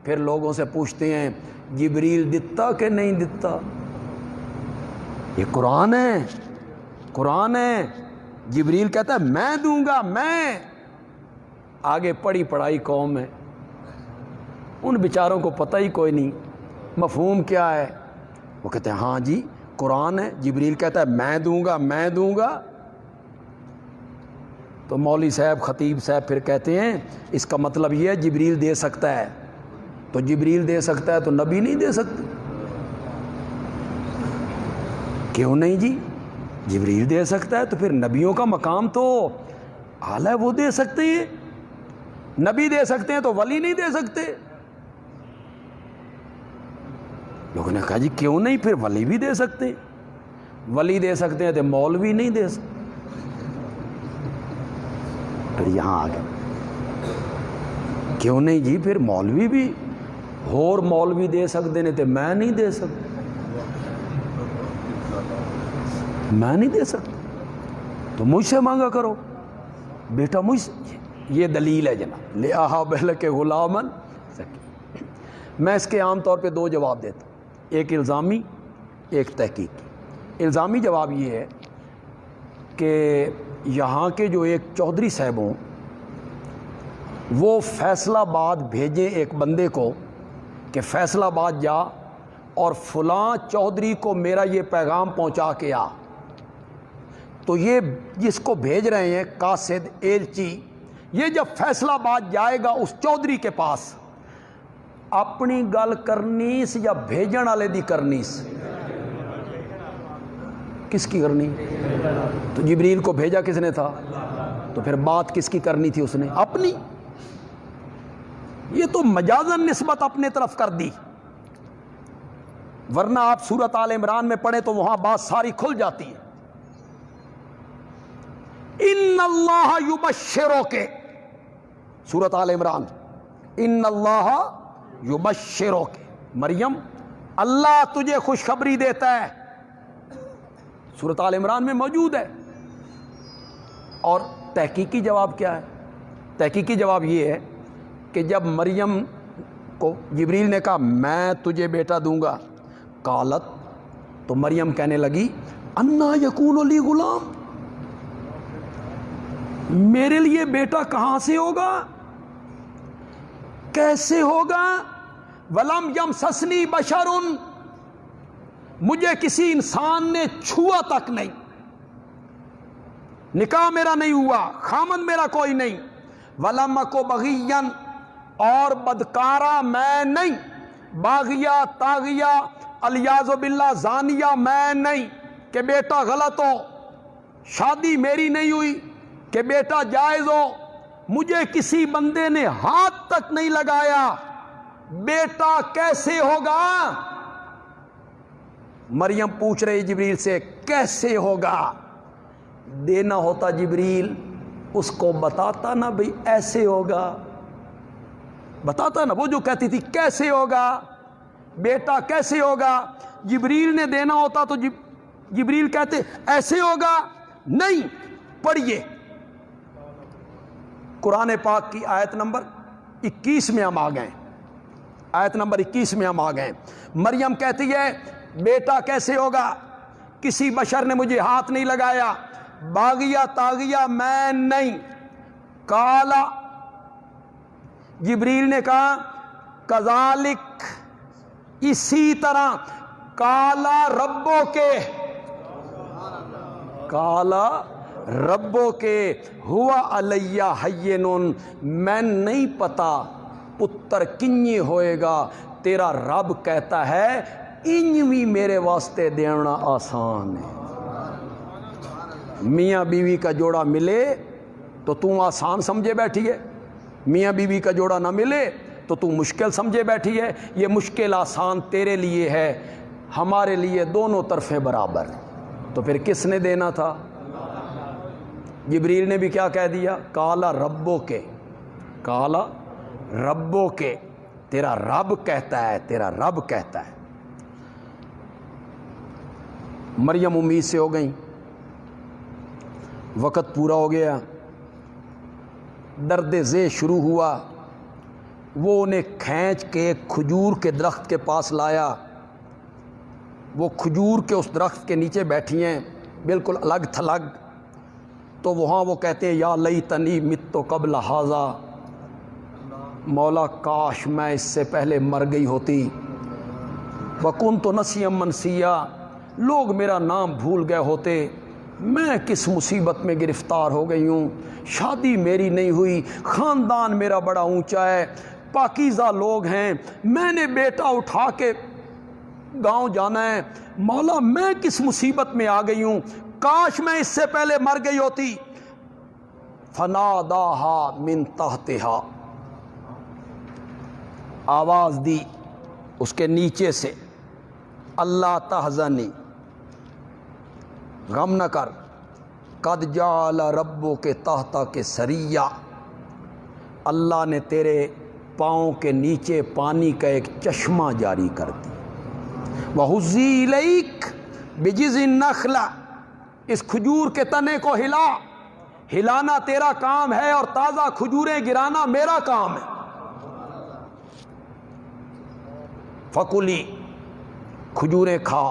پھر لوگوں سے پوچھتے ہیں جبریل دتا کہ نہیں دتا؟ یہ قرآن ہے، قرآن ہے، جبریل کہتا ہے میں دوں گا، میں۔ آگے پڑھی پڑھائی قوم ہے، ان بیچاروں کو پتہ ہی کوئی نہیں مفہوم کیا ہے۔ وہ کہتے ہیں ہاں جی قرآن ہے، جبریل کہتا ہے میں دوں گا، میں دوں گا۔ تو مولوی صاحب خطیب صاحب پھر کہتے ہیں اس کا مطلب یہ ہے جبریل دے سکتا ہے، تو جبریل دے سکتا ہے تو نبی نہیں دے سکتے؟ کیوں نہیں جی؟ جبریل دے سکتا ہے تو پھر نبیوں کا مقام تو اعلیٰ ہے، وہ دے سکتے ہیں، نبی دے سکتے ہیں تو ولی نہیں دے سکتے۔ لوگوں نے کہا جی کیوں نہیں؟ پھر ولی بھی دے سکتے ہیں، ولی دے سکتے ہیں تو مولوی نہیں دے سکتے۔ پھر یہاں آ گئے کیوں نہیں جی؟ پھر مولوی بھی اور مولوی دے سکتے ہیں تو میں نہیں دے سکتا، میں نہیں دے سکتا، تو مجھ سے مانگا کرو بیٹا، مجھ سے۔ یہ دلیل ہے جناب، لے آہاب لکے غلامن زکیہ۔ میں اس کے عام طور پہ دو جواب دیتا ہوں، ایک الزامی ایک تحقیقی۔ الزامی جواب یہ ہے کہ یہاں کے جو ایک چودھری صاحب ہوں وہ فیصل آباد بھیجیں ایک بندے کو کہ فیصل آباد جا اور فلاں چودھری کو میرا یہ پیغام پہنچا کے آ۔ تو یہ جس کو بھیج رہے ہیں قاصد ایلچی، یہ جب فیصل آباد جائے گا اس چودھری کے پاس، اپنی گل کرنیس یا بھیجن والے دی کرنیس؟ کس کی کرنی؟ تو جبریل کو بھیجا کس نے تھا؟ تو پھر بات کس کی کرنی تھی؟ اس نے اپنی۔ یہ تو مجازن نسبت اپنے طرف کر دی، ورنہ آپ سورۃ آل عمران میں پڑھیں تو وہاں بات ساری کھل جاتی ہے۔ ان اللہ یبشرک، سورۃ آل عمران، ان اللہ یبشرک، مریم اللہ تجھے خوشخبری دیتا ہے، سورۃ آل عمران میں موجود ہے۔ اور تحقیقی جواب کیا ہے؟ تحقیقی جواب یہ ہے کہ جب مریم کو جبریل نے کہا میں تجھے بیٹا دوں گا، قالت، تو مریم کہنے لگی انا یکون لی غلام، میرے لیے بیٹا کہاں سے ہوگا، کیسے ہوگا؟ ولم یمسسنی بشر، مجھے کسی انسان نے چھوا تک نہیں، نکاح میرا نہیں ہوا، خامن میرا کوئی نہیں، ولم اکو بغیا، اور بدکارہ میں نہیں، باغیہ تاغیہ الیاذ باللہ زانیہ میں نہیں کہ بیٹا غلط ہو۔ شادی میری نہیں ہوئی کہ بیٹا جائز ہو، مجھے کسی بندے نے ہاتھ تک نہیں لگایا، بیٹا کیسے ہوگا؟ مریم پوچھ رہی جبریل سے کیسے ہوگا؟ دینا ہوتا جبریل اس کو بتاتا نا بھئی ایسے ہوگا، بتاتا نا، وہ جو کہتی تھی کیسے ہوگا بیٹا کیسے ہوگا، جبریل نے دینا ہوتا تو جبریل کہتے ایسے ہوگا نہیں۔ پڑھیے قرآن پاک کی آیت نمبر 21 میں ہم آ گئے، آیت نمبر 21 میں ہم آ گئے۔ مریم کہتی ہے بیٹا کیسے ہوگا، کسی بشر نے مجھے ہاتھ نہیں لگایا، باغیہ تاغیہ میں نہیں۔ کالا، جبریل نے کہا کذالک، اسی طرح، کالا ربو کے، کالا ربو کے، ہوا علیہ حینن، میں نہیں پتا پتر کنی ہوئے گا، تیرا رب کہتا ہے انوی میرے واسطے دینا آسان ہے۔ میاں بیوی کا جوڑا ملے تو تم آسان سمجھے بیٹھی ہے، میاں بیوی کا جوڑا نہ ملے تو تم مشکل سمجھے بیٹھی ہے۔ یہ مشکل آسان تیرے لیے ہے، ہمارے لیے دونوں طرفیں برابر۔ تو پھر کس نے دینا تھا؟ جبریل نے بھی کیا کہہ دیا؟ کالا ربو کے، کالا ربو کے، تیرا رب کہتا ہے، تیرا رب کہتا ہے۔ مریم امید سے ہو گئیں، وقت پورا ہو گیا، درد ذہ شروع ہوا، وہ انہیں کھینچ کے کھجور کے درخت کے پاس لایا، وہ کھجور کے اس درخت کے نیچے بیٹھی ہیں بالکل الگ تھلگ، تو وہاں وہ کہتے ہیں یا لیتنی مت قبل ھذا، مولا کاش میں اس سے پہلے مر گئی ہوتی، وکنت نسیا منسیا، لوگ میرا نام بھول گئے ہوتے، میں کس مصیبت میں گرفتار ہو گئی ہوں، شادی میری نہیں ہوئی، خاندان میرا بڑا اونچا ہے، پاکیزہ لوگ ہیں، میں نے بیٹا اٹھا کے گاؤں جانا ہے، مولا میں کس مصیبت میں آ گئی ہوں، کاش میں اس سے پہلے مر گئی ہوتی۔ فناداہا من تحتہا، آواز دی اس کے نیچے سے، اللہ تحزنی، غم نہ کر، قد جعل ربک کے تحت کے سریہ، اللہ نے تیرے پاؤں کے نیچے پانی کا ایک چشمہ جاری کر دی۔ وَحُزِّی إِلَيْكَ بِجِذْعِ النَّخْلَةِ، اس کھجور کے تنے کو ہلا، ہلانا تیرا کام ہے اور تازہ کھجوریں گرانا میرا کام ہے۔ فَكُلِی، کھجوریں کھا،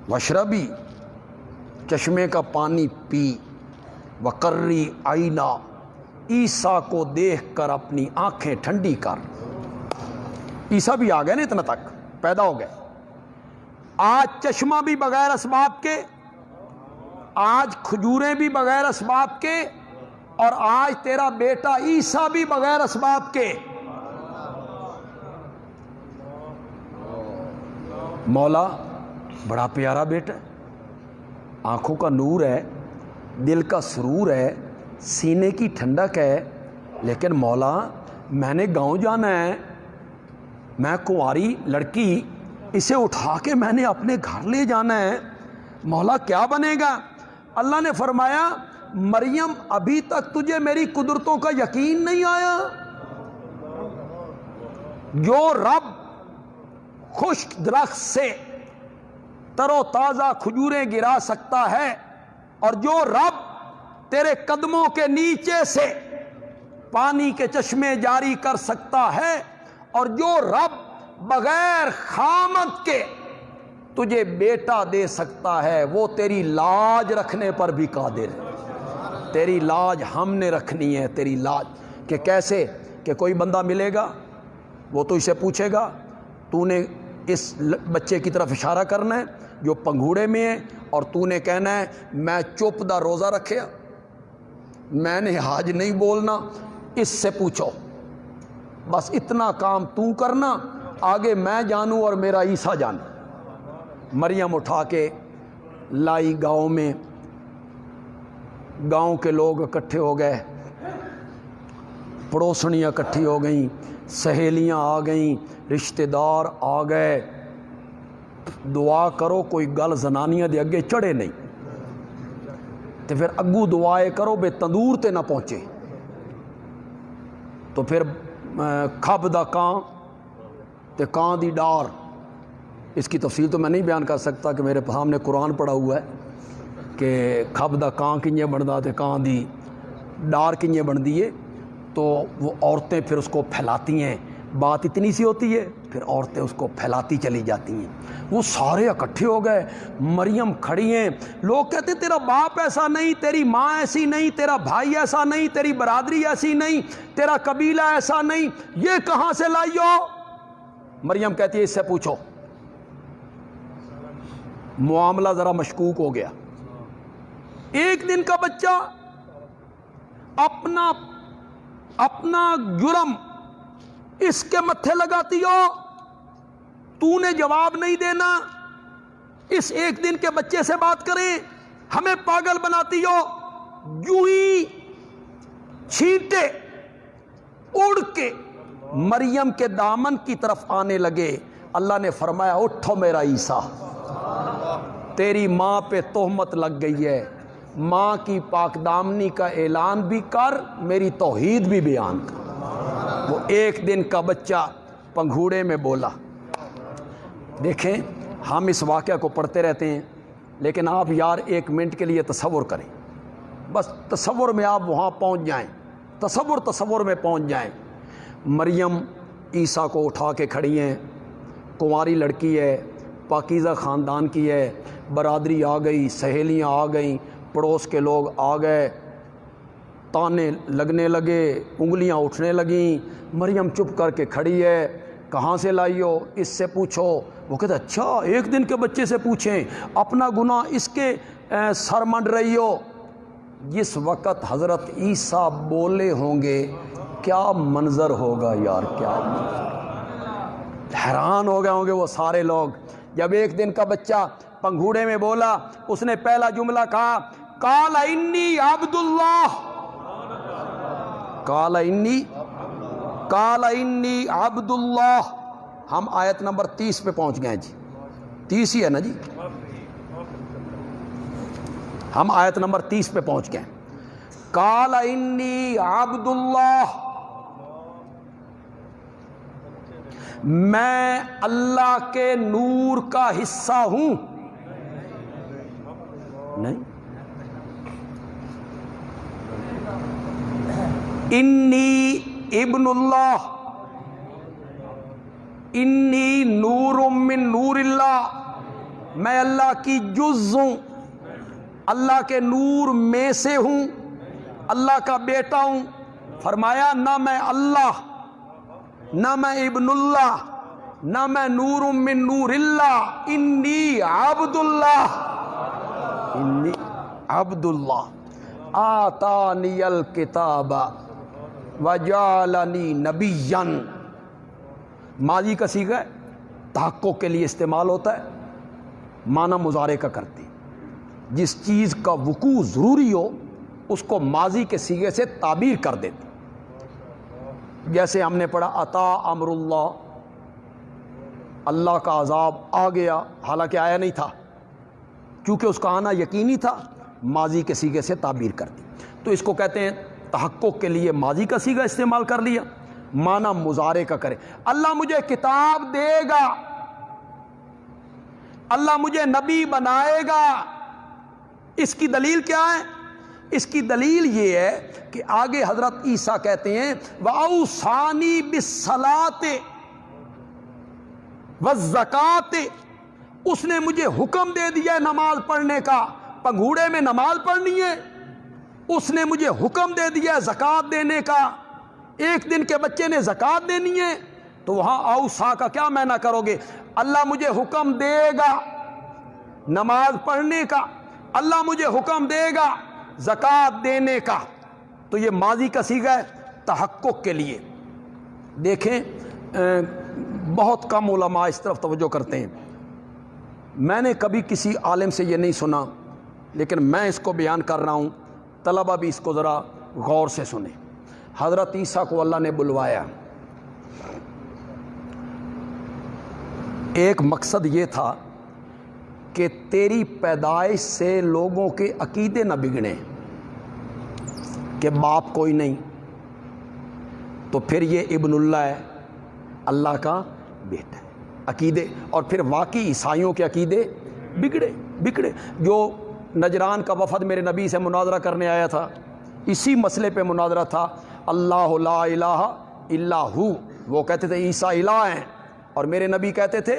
وَاشْرَبِی، چشمے کا پانی پی، وَقَرِّی عَیْنَا، عیسیٰ کو دیکھ کر اپنی آنکھیں ٹھنڈی کر۔ عیسیٰ بھی آ گئے نا، اتنا تک پیدا ہو گئے۔ آج چشمہ بھی بغیر اسباب کے، آج کھجوریں بھی بغیر اسباب کے، اور آج تیرا بیٹا عیسیٰ بھی بغیر اسباب کے۔ مولا بڑا پیارا بیٹا ہے، آنکھوں کا نور ہے، دل کا سرور ہے، سینے کی ٹھنڈک ہے، لیکن مولا میں نے گاؤں جانا ہے، میں کنواری لڑکی، اسے اٹھا کے میں نے اپنے گھر لے جانا ہے، مولا کیا بنے گا؟ اللہ نے فرمایا مریم ابھی تک تجھے میری قدرتوں کا یقین نہیں آیا؟ جو رب خشک درخت سے تر و تازہ کھجوریں گرا سکتا ہے، اور جو رب تیرے قدموں کے نیچے سے پانی کے چشمے جاری کر سکتا ہے، اور جو رب بغیر خامد کے تجھے بیٹا دے سکتا ہے، وہ تیری لاج رکھنے پر بھی قادر ہے۔ تیری لاج ہم نے رکھنی ہے، تیری لاج، کہ کیسے؟ کہ کوئی بندہ ملے گا، وہ تو اسے پوچھے گا تو نے اس بچے کی طرف اشارہ کرنا ہے جو پنگھوڑے میں ہے، اور تو نے کہنا ہے میں چپ دا روزہ رکھیا، میں نے حاج نہیں بولنا، اس سے پوچھو، بس اتنا کام تو کرنا، آگے میں جانوں اور میرا عیسیٰ جانے۔ مریم اٹھا کے لائی گاؤں میں، گاؤں کے لوگ اکٹھے ہو گئے، پڑوسنیاں اکٹھی ہو گئیں، سہیلیاں آ گئیں، رشتہ دار آ گئے۔ دعا کرو کوئی گل زنانیاں دے اگے چڑھے نہیں، تو پھر اگو دعائے کرو بے تندور تے نہ پہنچے۔ تو پھر کھب دا کان تے کان دی ڈار، اس کی تفصیل تو میں نہیں بیان کر سکتا کہ میرے سامنے قرآن پڑھا ہوا ہے کہ کھب دا کان کنجے بندا تے کان دی ڈار کنجے بندی ہے۔ تو وہ عورتیں پھر اس کو پھیلاتی ہیں، بات اتنی سی ہوتی ہے، پھر عورتیں اس کو پھیلاتی چلی جاتی ہیں۔ وہ سارے اکٹھے ہو گئے، مریم کھڑی ہیں، لوگ کہتے ہیں تیرا باپ ایسا نہیں، تیری ماں ایسی نہیں، تیرا بھائی ایسا نہیں، تیری برادری ایسی نہیں، تیرا قبیلہ ایسا نہیں، یہ کہاں سے لائی ہو؟ مریم کہتی ہے اس سے پوچھو۔ معاملہ ذرا مشکوک ہو گیا۔ ایک دن کا بچہ اپنا جرم اس کے متھے لگاتی ہو، تو نے جواب نہیں دینا، اس ایک دن کے بچے سے بات کریں، ہمیں پاگل بناتی ہو۔ یوں ہی چھینٹے اڑ کے مریم کے دامن کی طرف آنے لگے۔ اللہ نے فرمایا اٹھو میرا عیسیٰ، تیری ماں پہ تہمت لگ گئی ہے، ماں کی پاک دامنی کا اعلان بھی کر، میری توحید بھی بیان کر۔ وہ ایک دن کا بچہ پنگھوڑے میں بولا۔ دیکھیں ہم اس واقعہ کو پڑھتے رہتے ہیں، لیکن آپ یار ایک منٹ کے لیے تصور کریں، بس تصور میں آپ وہاں پہنچ جائیں، تصور میں پہنچ جائیں۔ مریم عیسیٰ کو اٹھا کے کھڑی ہیں، کنواری لڑکی ہے، پاکیزہ خاندان کی ہے، برادری آ گئی، سہیلیاں آ گئیں، پڑوس کے لوگ آ گئے، تانے لگنے لگے، انگلیاں اٹھنے لگیں۔ مریم چپ کر کے کھڑی ہے، کہاں سے لائی ہو؟ اس سے پوچھو۔ وہ کہتے اچھا ایک دن کے بچے سے پوچھیں، اپنا گناہ اس کے سر منڈ رہی ہو۔ جس وقت حضرت عیسیٰ بولے ہوں گے کیا منظر ہوگا یار، کیا منظر، حیران ہو گئے ہوں گے وہ سارے لوگ۔ جب ایک دن کا بچہ پنگھوڑے میں بولا، اس نے پہلا جملہ کہا قال انی عبد اللہ، قال انی عبد اللہ۔ ہم آیت نمبر 30 پہ پہنچ گئے جی، 30 ہی ہے نا جی، ہم آیت نمبر 30 پہ پہنچ گئے۔ قال انی عبد اللہ، میں اللہ کے نور کا حصہ ہوں۔ نہیں، انی ابن اللہ، انی نور من نور اللہ، میں اللہ کی جز ہوں، اللہ کے نور میں سے ہوں، اللہ کا بیٹا ہوں۔ فرمایا نہ میں اللہ، نہ میں ابن اللہ، نہ میں نور من نور اللہ، انی عبد اللہ، انی عبد اللہ، آتانی الکتاب وجعلنی نبیا۔ ماضی کا صیغہ ہے، تحقق کے لیے استعمال ہوتا ہے، معنی مضارع کا کرتے ہیں۔ جس چیز کا وقوع ضروری ہو اس کو ماضی کے صیغے سے تعبیر کر دیتے، جیسے ہم نے پڑھا عطا امر اللہ، اللہ کا عذاب آ گیا، حالانکہ آیا نہیں تھا، کیونکہ اس کا آنا یقینی تھا، ماضی کے صیغے سے تعبیر کر دی۔ تو اس کو کہتے ہیں تحقق کے لیے ماضی کا صیغہ استعمال کر لیا، معنی مضارع کا کرے۔ اللہ مجھے کتاب دے گا، اللہ مجھے نبی بنائے گا۔ اس کی دلیل کیا ہے؟ اس کی دلیل یہ ہے کہ آگے حضرت عیسیٰ کہتے ہیں وَأَوْصَانِي بِالصَّلَاةِ وَالزَّكَاةِ، اس نے مجھے حکم دے دیا ہے نماز پڑھنے کا، پنگھوڑے میں نماز پڑھنی ہے، اس نے مجھے حکم دے دیا ہے زکوٰۃ دینے کا، ایک دن کے بچے نے زکوٰۃ دینی ہے، تو وہاں اوصا کا کیا معنی کرو گے؟ اللہ مجھے حکم دے گا نماز پڑھنے کا، اللہ مجھے حکم دے گا زکوٰۃ دینے کا، تو یہ ماضی کا صیغہ ہے تحقق کے لیے۔ دیکھیں بہت کم علماء اس طرف توجہ کرتے ہیں، میں نے کبھی کسی عالم سے یہ نہیں سنا، لیکن میں اس کو بیان کر رہا ہوں۔ طلبہ بھی اس کو ذرا غور سے سنیں۔ حضرت عیسیٰ کو اللہ نے بلوایا، ایک مقصد یہ تھا کہ تیری پیدائش سے لوگوں کے عقیدے نہ بگڑیں کہ باپ کوئی نہیں، تو پھر یہ ابن اللہ ہے، اللہ کا بیٹا ہے، عقیدے، اور پھر واقعی عیسائیوں کے عقیدے بگڑے۔ جو نجران کا وفد میرے نبی سے مناظرہ کرنے آیا تھا، اسی مسئلے پہ مناظرہ تھا، اللہ لا الہ الا ہو، وہ کہتے تھے عیسیٰ الہ ہیں، اور میرے نبی کہتے تھے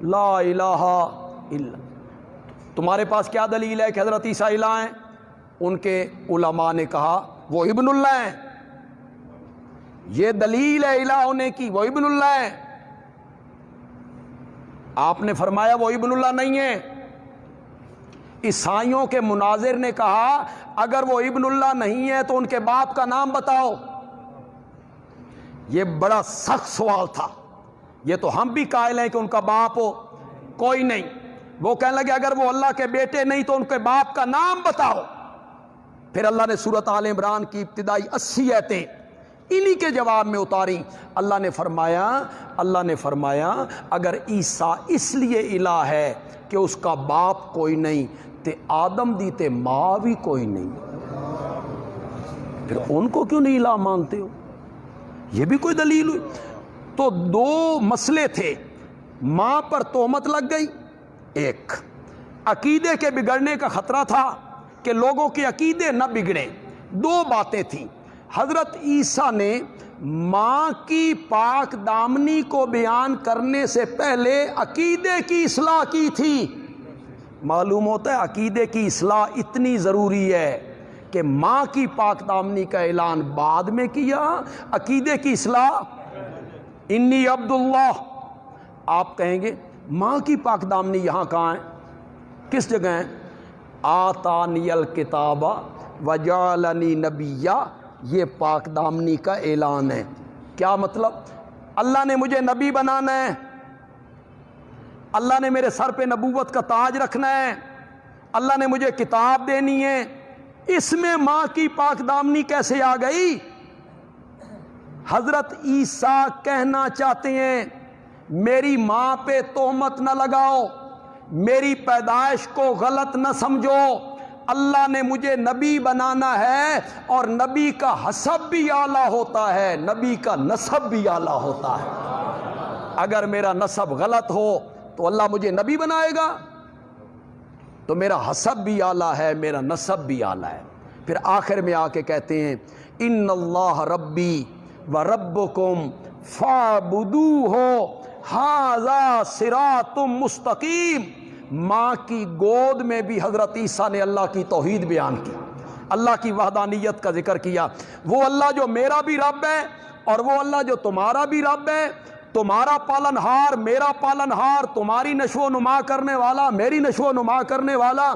لا الہ الا۔ تمہارے پاس کیا دلیل ہے کہ حضرت عیسیٰ الہ ہیں؟ ان کے علماء نے کہا وہ ابن اللہ ہیں، یہ دلیل ہے الہ ہونے کی، وہ ابن اللہ ہیں۔ آپ نے فرمایا وہ ابن اللہ نہیں ہے۔ عیسائیوں کے مناظر نے کہا اگر وہ ابن اللہ نہیں ہے تو ان کے باپ کا نام بتاؤ۔ یہ بڑا سخت سوال تھا، یہ تو ہم بھی قائل ہیں کہ ان کا باپ ہو کوئی نہیں۔ وہ کہنے لگے اگر وہ اللہ کے بیٹے نہیں تو ان کے باپ کا نام بتاؤ۔ پھر اللہ نے سورۃ آل عمران کی ابتدائی 80 آیتیں انہی کے جواب میں اتاری۔ اللہ نے فرمایا اگر عیسیٰ اس لیے الہ ہے کہ اس کا باپ کوئی نہیں تے آدم دی تے ماں بھی کوئی نہیں، پھر ان کو کیوں نہیں الہ مانتے ہو؟ یہ بھی کوئی دلیل ہوئی؟ تو دو مسئلے تھے، ماں پر تہمت لگ گئی، ایک عقیدے کے بگڑنے کا خطرہ تھا کہ لوگوں کے عقیدے نہ بگڑیں، دو باتیں تھیں۔ حضرت عیسیٰ نے ماں کی پاک دامنی کو بیان کرنے سے پہلے عقیدے کی اصلاح کی تھی۔ معلوم ہوتا ہے عقیدے کی اصلاح اتنی ضروری ہے کہ ماں کی پاک دامنی کا اعلان بعد میں کیا، عقیدے کی اصلاح انی عبداللہ۔ آپ کہیں گے ماں کی پاک دامنی یہاں کہاں ہے، کس جگہ ہے؟ آتانی الکتاب وجعلنی نبیا، یہ پاک دامنی کا اعلان ہے۔ کیا مطلب؟ اللہ نے مجھے نبی بنانا ہے، اللہ نے میرے سر پہ نبوت کا تاج رکھنا ہے، اللہ نے مجھے کتاب دینی ہے۔ اس میں ماں کی پاک دامنی کیسے آ گئی؟ حضرت عیسیٰ کہنا چاہتے ہیں میری ماں پہ تہمت نہ لگاؤ، میری پیدائش کو غلط نہ سمجھو، اللہ نے مجھے نبی بنانا ہے، اور نبی کا حسب بھی اعلیٰ ہوتا ہے، نبی کا نسب بھی اعلیٰ ہوتا ہے۔ اگر میرا نسب غلط ہو تو اللہ مجھے نبی بنائے گا؟ تو میرا حسب بھی اعلیٰ ہے، میرا نسب بھی اعلیٰ ہے۔ پھر آخر میں آ کے کہتے ہیں ان اللہ ربی و ربکم فاعبدوہ ھذا صراط مستقیم۔ ماں کی گود میں بھی حضرت عیسیٰ نے اللہ کی توحید بیان کی، اللہ کی وحدانیت کا ذکر کیا۔ وہ اللہ جو میرا بھی رب ہے اور وہ اللہ جو تمہارا بھی رب ہے، تمہارا پالنہار میرا پالنہار، تمہاری نشو و نما کرنے والا میری نشو و نما کرنے والا،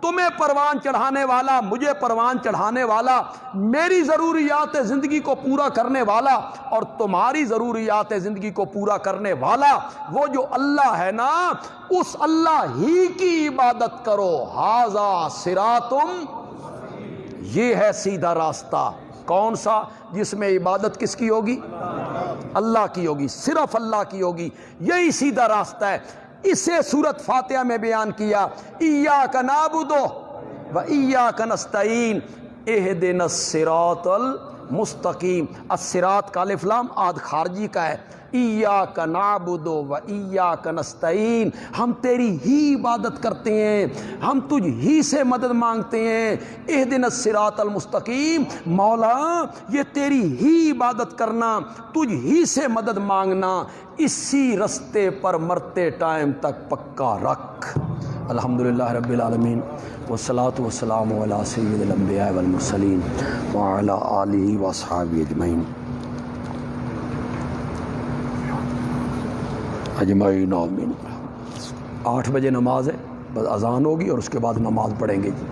تمہیں پروان چڑھانے والا مجھے پروان چڑھانے والا، میری ضروریات زندگی کو پورا کرنے والا اور تمہاری ضروریات زندگی کو پورا کرنے والا، وہ جو اللہ ہے نا، اس اللہ ہی کی عبادت کرو۔ ھذا صراطم، یہ ہے سیدھا راستہ۔ کون سا؟ جس میں عبادت کس کی ہوگی؟ اللہ کی ہوگی، صرف اللہ کی ہوگی، یہی سیدھا راستہ ہے۔ اسے سورۃ فاتحہ میں بیان کیا، ایاک نعبد و ایاک نستعین اہدنا الصراط المستقیم۔ الصراط کا الف لام عہد خارجی کا ہے، ایاک نعبد و ایاک نستعین، ہم تیری ہی عبادت کرتے ہیں، ہم تجھ ہی سے مدد مانگتے ہیں۔ اہدنا الصراط المستقیم، مولا یہ تیری ہی عبادت کرنا، تجھ ہی سے مدد مانگنا، اسی رستے پر مرتے ٹائم تک پکا رکھ۔ الحمدللہ رب العالمین، والصلاة والسلام علی سید الانبیاء والمرسلین وعلی آلہ واصحابہ اجمعین اجمعین آمین۔ 8 بجے نماز ہے، بس اذان ہوگی اور اس کے بعد نماز پڑھیں گے جی۔